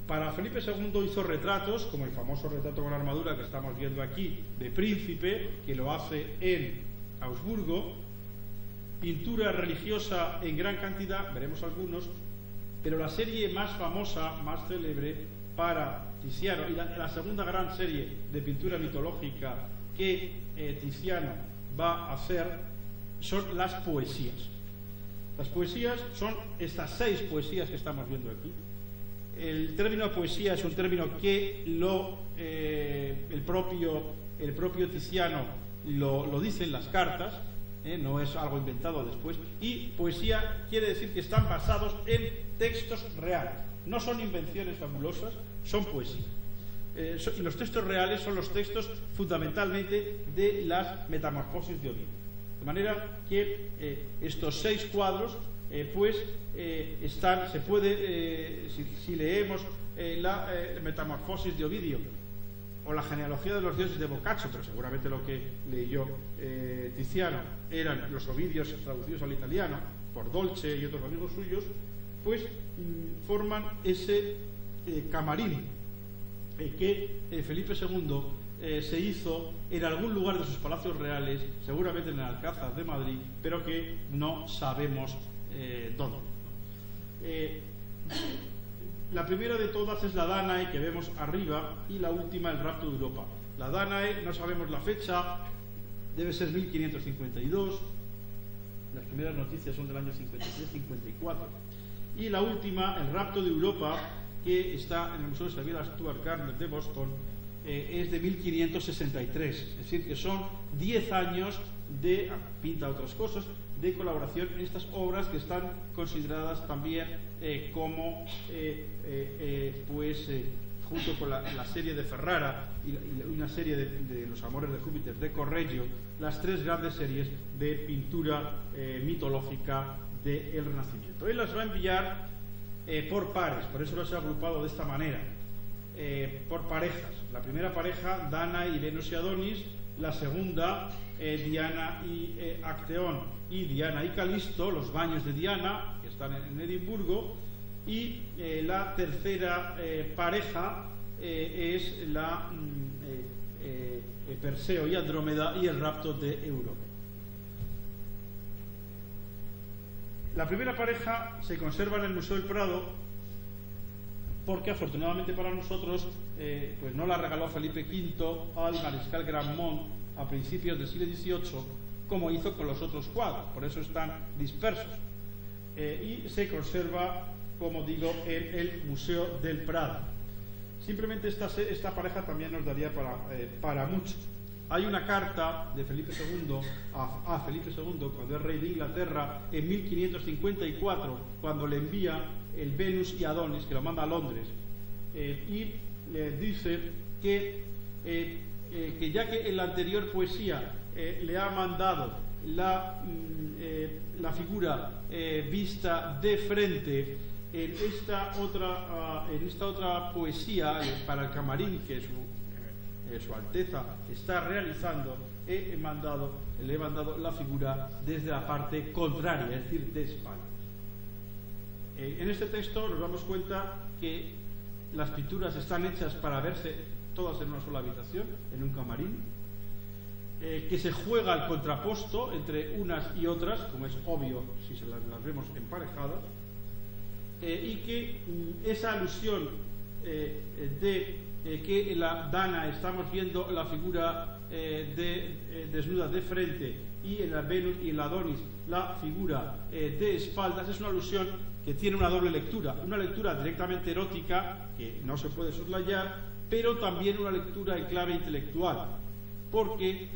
Para Felipe II hizo retratos, como el famoso retrato con armadura que estamos viendo aquí, de príncipe, que lo hace en Augsburgo, pintura religiosa en gran cantidad, veremos algunos, pero la serie más famosa, más célebre para Tiziano, y la segunda gran serie de pintura mitológica que Tiziano va a hacer, son las poesías. Las poesías son estas 6 poesías que estamos viendo aquí. El término poesía es un término que el propio Tiziano lo dice en las cartas, no es algo inventado después, y poesía quiere decir que están basados en textos reales, no son invenciones fabulosas, son poesía. Y los textos reales son los textos fundamentalmente de las Metamorfosis de Ovidio. De manera que estos 6 cuadros se puede, si leemos la Metamorfosis de Ovidio o la genealogía de los dioses de Boccaccio, pero seguramente lo que leyó Tiziano eran los Ovidios traducidos al italiano por Dolce y otros amigos suyos, pues forman ese camarín que Felipe II se hizo en algún lugar de sus palacios reales, seguramente en el Alcázar de Madrid, pero que no sabemos dónde. La primera de todas es la Danae, que vemos arriba, y la última, el rapto de Europa. La Danae, no sabemos la fecha, debe ser 1552, las primeras noticias son del año 53-54, y la última, el rapto de Europa, que está en el Museo de Xavier Stuart Gardner de Boston, es de 1563, es decir, que son 10 años de, pinta otras cosas, de colaboración en estas obras que están consideradas también como junto con la serie de Ferrara y una serie de Los Amores de Júpiter de Correggio, las 3 grandes series de pintura mitológica del Renacimiento. Él las va a enviar por pares, por eso las he agrupado de esta manera. por parejas. La primera pareja, Dana y Venus y Adonis, la segunda, Diana y Acteón, y Diana y Calisto, los baños de Diana, que están en Edimburgo, y la tercera pareja es la Perseo y Andrómeda y el rapto de Europa. La primera pareja se conserva en el Museo del Prado porque afortunadamente para nosotros pues no la regaló Felipe V al mariscal Grandmont a principios del siglo XVIII como hizo con los otros cuadros, por eso están dispersos, y se conserva, como digo, en el Museo del Prado. Simplemente esta pareja también nos daría para mucho. Hay una carta de Felipe II a Felipe II, cuando es rey de Inglaterra, en 1554, cuando le envía el Venus y Adonis, que lo manda a Londres, y le dice que ya que en la anterior poesía le ha mandado la figura vista de frente, en esta otra poesía para el camarín que Su Alteza está realizando, le he mandado la figura desde la parte contraria, es decir, de espaldas. En este texto nos damos cuenta que las pinturas están hechas para verse todas en una sola habitación, en un camarín, que se juega el contraposto entre unas y otras, como es obvio si las vemos emparejadas, y que esa alusión de que en la Dana estamos viendo la figura desnuda de frente y en la Venus y en la Adonis la figura de espaldas, es una alusión que tiene una doble lectura, una lectura directamente erótica que no se puede soslayar, pero también una lectura en clave intelectual, porque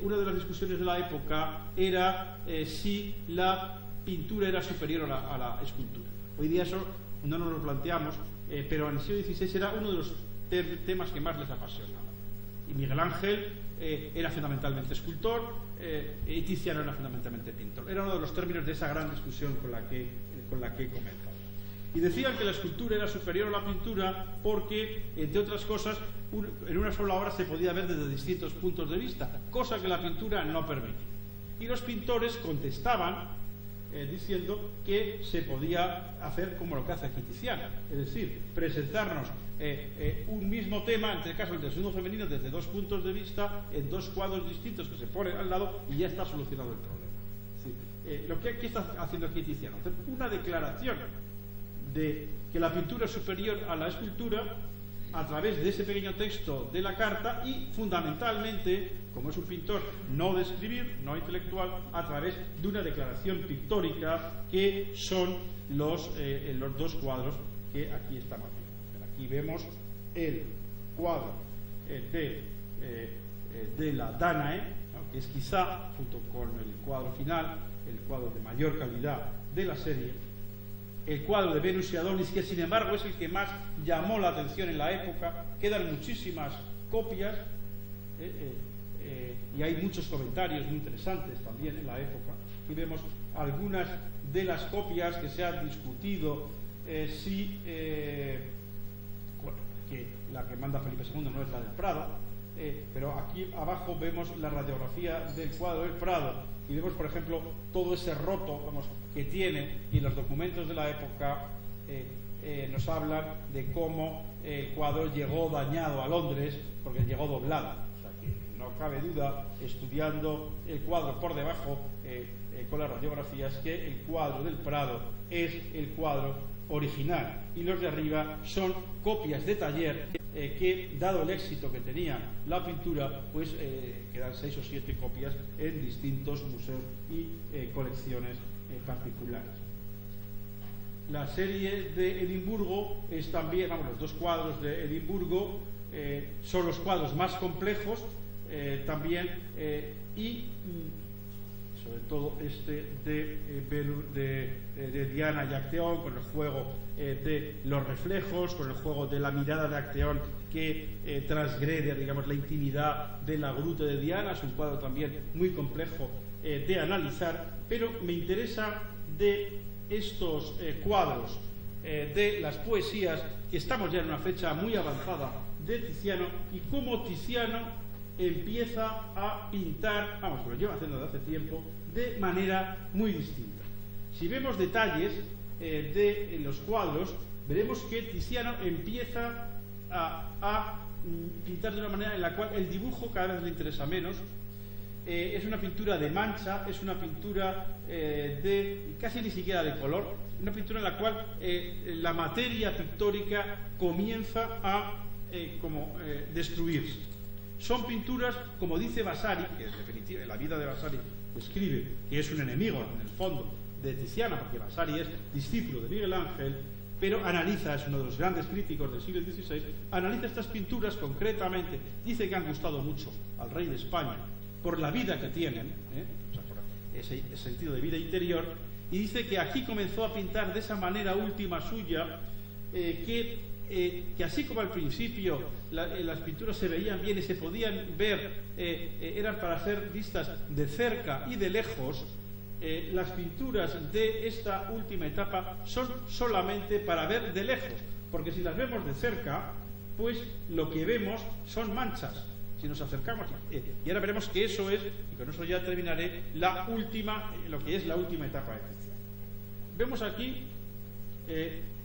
una de las discusiones de la época era si la pintura era superior a la escultura. Hoy día eso no nos lo planteamos, pero en el siglo XVI era uno de los temas que más les apasionaba. Y Miguel Ángel era fundamentalmente escultor, y Tiziano era fundamentalmente pintor. Era uno de los términos de esa gran discusión con la que he comenzado. Y decían que la escultura era superior a la pintura porque, entre otras cosas, en una sola obra se podía ver desde distintos puntos de vista, cosa que la pintura no permite. Y los pintores contestaban diciendo que se podía hacer como lo que hace aquí Tiziano, es decir, presentarnos un mismo tema, en este caso el desnudo femenino, desde dos puntos de vista, en dos cuadros distintos que se ponen al lado y ya está solucionado el problema. Sí. Lo que aquí está haciendo aquí Tiziano, hacer una declaración de que la pintura es superior a la escultura a través de ese pequeño texto de la carta y fundamentalmente, como es un pintor no de escribir, no intelectual, a través de una declaración pictórica que son los dos cuadros que aquí estamos viendo. Aquí vemos el cuadro de la Danae, ¿no?, que es quizá, junto con el cuadro final, el cuadro de mayor calidad de la serie. El cuadro de Venus y Adonis, que sin embargo es el que más llamó la atención en la época. Quedan muchísimas copias y hay muchos comentarios muy interesantes también en la época. Aquí vemos algunas de las copias que se han discutido que la que manda Felipe II no es la del Prado, pero aquí abajo vemos la radiografía del cuadro del Prado y vemos, por ejemplo, todo ese roto que tiene, y los documentos de la época nos hablan de cómo el cuadro llegó dañado a Londres porque llegó doblado. O sea que no cabe duda, estudiando el cuadro por debajo con las radiografías, que el cuadro del Prado es el cuadro original y los de arriba son copias de taller que, dado el éxito que tenía la pintura, pues quedan 6 o 7 copias en distintos museos y colecciones particulares. La serie de Edimburgo es también, los dos cuadros de Edimburgo son los cuadros más complejos también, y sobre todo este de Diana y Acteón, con el juego de los reflejos, con el juego de la mirada de Acteón que transgrede, digamos, la intimidad de la gruta de Diana. Es un cuadro también muy complejo de analizar, pero me interesa de estos cuadros de las poesías, que estamos ya en una fecha muy avanzada de Tiziano, y cómo Tiziano empieza a pintar, vamos, lo lleva haciendo desde hace tiempo, de manera muy distinta. Si vemos detalles de los cuadros, veremos que Tiziano empieza a pintar de una manera en la cual el dibujo cada vez le interesa menos. Es una pintura de mancha, es una pintura de casi ni siquiera de color, una pintura en la cual la materia pictórica comienza a destruirse. Son pinturas, como dice Vasari, que en definitiva en la vida de Vasari escribe que es un enemigo en el fondo de Tiziano, porque Vasari es discípulo de Miguel Ángel, pero analiza, es uno de los grandes críticos del siglo XVI, analiza estas pinturas concretamente, dice que han gustado mucho al rey de España por la vida que tienen, o sea, por ese sentido de vida interior, y dice que aquí comenzó a pintar de esa manera última suya, que así como al principio las pinturas se veían bien y se podían ver, eran para ser vistas de cerca y de lejos, las pinturas de esta última etapa son solamente para ver de lejos, porque si las vemos de cerca, pues lo que vemos son manchas. Si nos acercamos, y ahora veremos que eso es, y con eso ya terminaré, lo que es la última etapa de Tiziano. Vemos aquí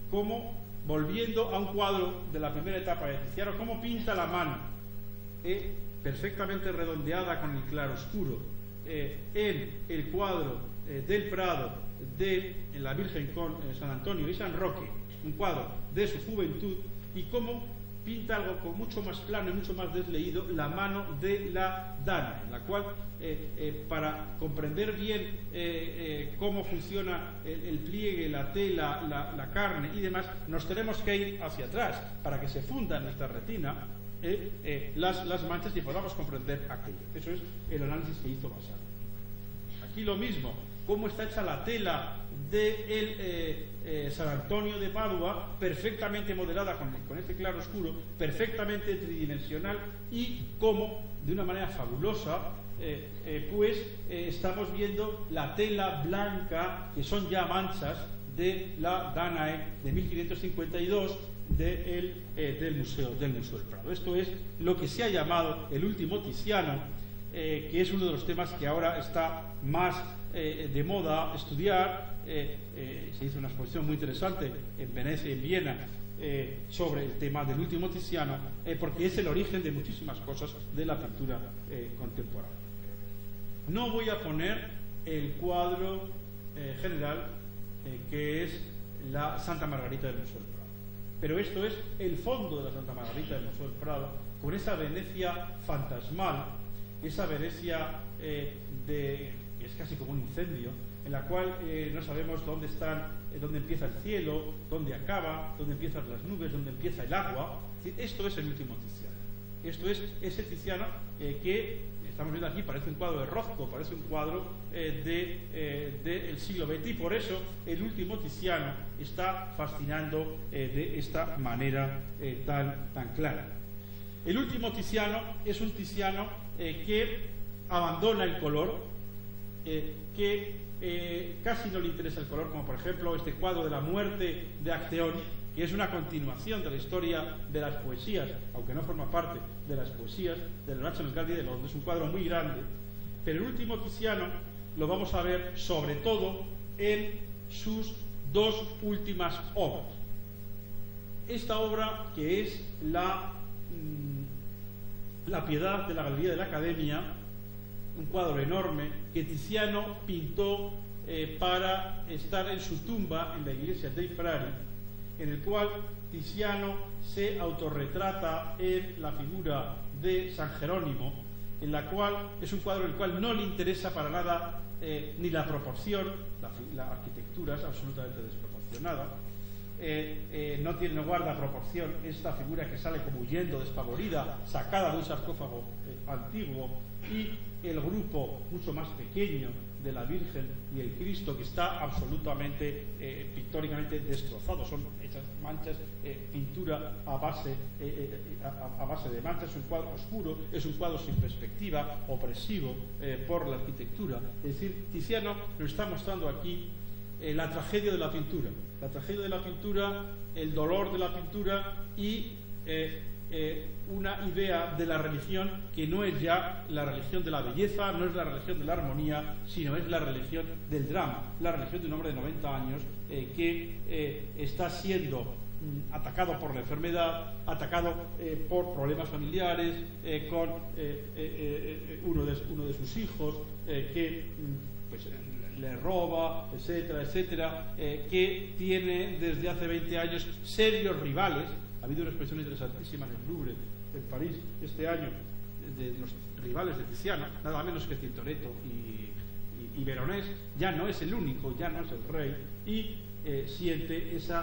cómo, volviendo a un cuadro de la primera etapa de Tiziano, cómo pinta la mano, perfectamente redondeada con el claroscuro, en el cuadro del Prado de la Virgen con San Antonio y San Roque, un cuadro de su juventud, y cómo pinta algo con mucho más plano y mucho más desleído, la mano de la dana, en la cual, para comprender bien cómo funciona el pliegue, la tela, la carne y demás, nos tenemos que ir hacia atrás para que se funda en nuestra retina las manchas y podamos comprender aquello. Eso es el análisis que hizo Vasari. Aquí lo mismo, cómo está hecha la tela de San Antonio de Padua, perfectamente modelada con este claro oscuro, perfectamente tridimensional, y cómo, de una manera fabulosa, estamos viendo la tela blanca, que son ya manchas de la Danae de 1552 del Museo del Prado. Esto es lo que se ha llamado el último Tiziano, que es uno de los temas que ahora está más de moda estudiar. Se hizo una exposición muy interesante en Venecia y en Viena sobre el tema del último Tiziano, porque es el origen de muchísimas cosas de la pintura contemporánea. No voy a poner el cuadro general que es la Santa Margarita del Museo del Prado, pero esto es el fondo de la Santa Margarita del Museo del Prado, con esa Venecia fantasmal, esa Venecia que es casi como un incendio, en la cual no sabemos dónde empieza el cielo, dónde acaba, dónde empiezan las nubes, dónde empieza el agua. Esto es el último Tiziano. Esto es ese Tiziano que estamos viendo aquí, parece un cuadro de Rothko, parece un cuadro del siglo XX, y por eso el último Tiziano está fascinando de esta manera tan clara. El último Tiziano es un Tiziano que abandona el color, que casi no le interesa el color, como por ejemplo este cuadro de la muerte de Acteón, que es una continuación de la historia de las poesías, aunque no forma parte de las poesías del National Gallery de Londres. Es un cuadro muy grande, pero el último Tiziano lo vamos a ver sobre todo en sus dos últimas obras. Esta obra, que es la Piedad de la Galería de la Academia, un cuadro enorme que Tiziano pintó para estar en su tumba en la iglesia dei Frari, en el cual Tiziano se autorretrata en la figura de San Jerónimo, en la cual es un cuadro en el cual no le interesa para nada ni la proporción, la arquitectura es absolutamente desproporcionada, no guarda proporción esta figura que sale como huyendo, despavorida, sacada de un sarcófago antiguo, y el grupo mucho más pequeño de la Virgen y el Cristo, que está absolutamente pictóricamente destrozado. Son hechas manchas, pintura a base de manchas. Es un cuadro oscuro, es un cuadro sin perspectiva, opresivo por la arquitectura. Es decir, Tiziano nos está mostrando aquí la tragedia de la pintura. La tragedia de la pintura, el dolor de la pintura y una idea de la religión que no es ya la religión de la belleza, no es la religión de la armonía, sino es la religión del drama, la religión de un hombre de 90 años que está siendo atacado por la enfermedad, atacado por problemas familiares, con uno de sus hijos que pues, le roba, etcétera, etcétera, que tiene desde hace 20 años serios rivales. Ha habido una expresión interesantísima en el Louvre, en París, este año, de los rivales de Tiziano, nada menos que Tintoretto y Veronés. Ya no es el único, ya no es el rey, y siente ese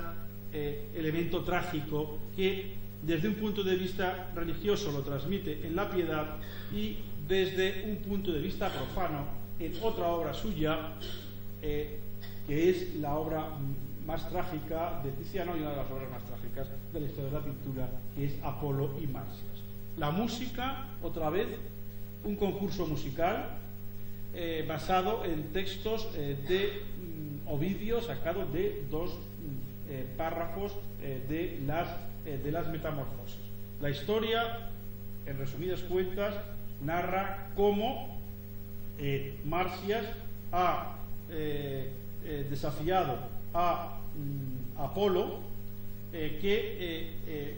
elemento trágico que desde un punto de vista religioso lo transmite en la Piedad y desde un punto de vista profano en otra obra suya, que es la obra más trágica de Tiziano y una de las obras más trágicas de la historia de la pintura, que es Apolo y Marcias. La música, otra vez, un concurso musical basado en textos de Ovidio, sacado de dos párrafos de las Metamorfosis. La historia, en resumidas cuentas, narra cómo Marcias ha desafiado a Apolo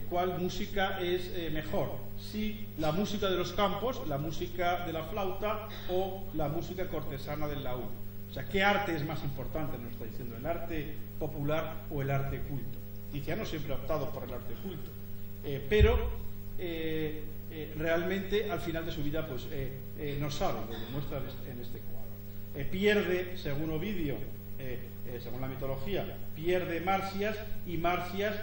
cuál música es mejor, si la música de los campos, la música de la flauta o la música cortesana del laúd. O sea, ¿qué arte es más importante? Nos está diciendo, ¿el arte popular o el arte culto? Tiziano siempre ha optado por el arte culto, pero realmente al final de su vida pues no sabe, lo demuestra en este cuadro. Pierde, según Ovidio, según la mitología, pierde Marcias, y Marcias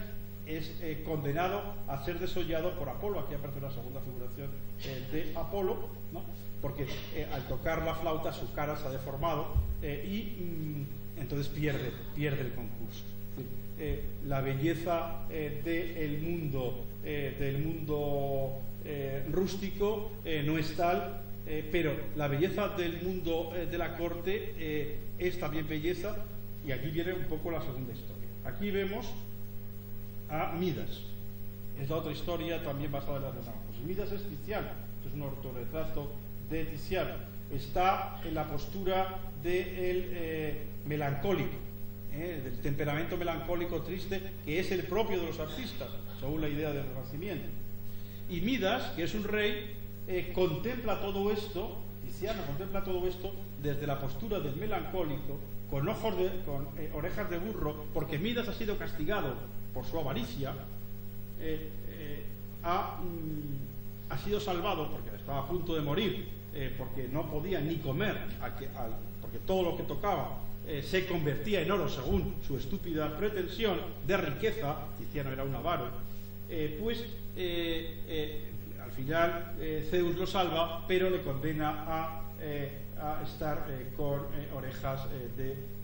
es condenado a ser desollado por Apolo. Aquí aparece una segunda figuración de Apolo, ¿no? Porque al tocar la flauta su cara se ha deformado y entonces pierde el concurso. La belleza del mundo rústico no es tal, pero la belleza del mundo de la corte es también belleza, y aquí viene un poco la segunda historia. Aquí vemos a Midas. Es la otra historia también basada en las Metamorfosis. Midas es Tiziano, es un autorretrato de Tiziano. Está en la postura del melancólico, del temperamento melancólico triste, que es el propio de los artistas, según la idea del Renacimiento. Y Midas, que es un rey, contempla todo esto, Tiziano contempla todo esto desde la postura del melancólico, con orejas de burro, porque Midas ha sido castigado por su avaricia, ha sido salvado porque estaba a punto de morir, porque no podía ni comer, porque todo lo que tocaba se convertía en oro según su estúpida pretensión de riqueza. Tiziano era un avaro, al final Zeus lo salva, pero le condena a estar con orejas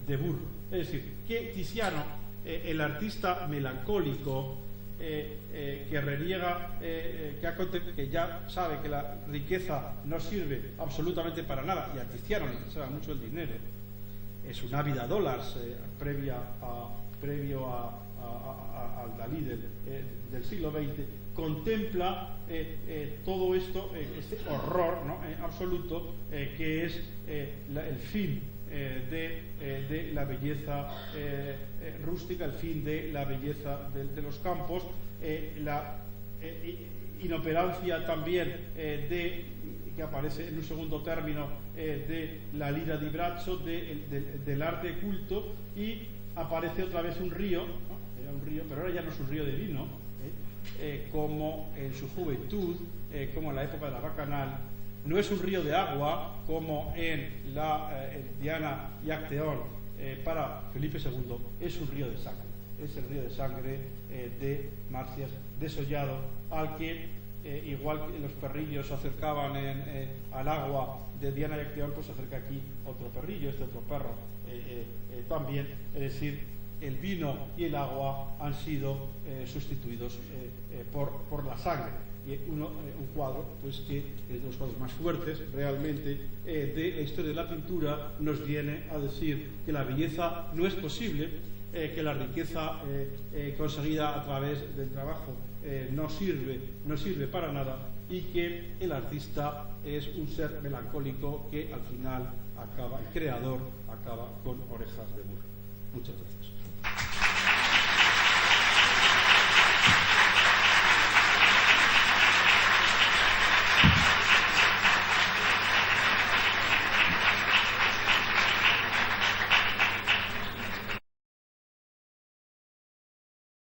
de burro. Es decir, que Tiziano, el artista melancólico, que reniega, que ya sabe que la riqueza no sirve absolutamente para nada, y a Tiziano le interesaba mucho el dinero, es una vida dólares previo al Dalí del siglo XX, contempla todo esto, este horror, ¿no? Absoluto, que es el fin de la belleza rústica, el fin de la belleza de los campos, la inoperancia también que aparece en un segundo término de la lira di braccio, del arte culto, y aparece otra vez un río, ¿no? Era un río, pero ahora ya no es un río de vino, como en su juventud, como en la época de la Bacanal. No es un río de agua como en Diana y Acteón para Felipe II, es un río de sangre. Es el río de sangre de Marcias desollado, al que, igual que los perrillos se acercaban al agua de Diana y Acteón, pues se acerca aquí otro perrillo, otro perro también. Es decir, el vino y el agua han sido sustituidos por la sangre. Y un cuadro pues, que es de los cuadros más fuertes realmente de la historia de la pintura, nos viene a decir que la belleza no es posible, que la riqueza conseguida a través del trabajo no sirve para nada, y que el artista es un ser melancólico que al final acaba, el creador acaba con orejas de burro. Muchas gracias.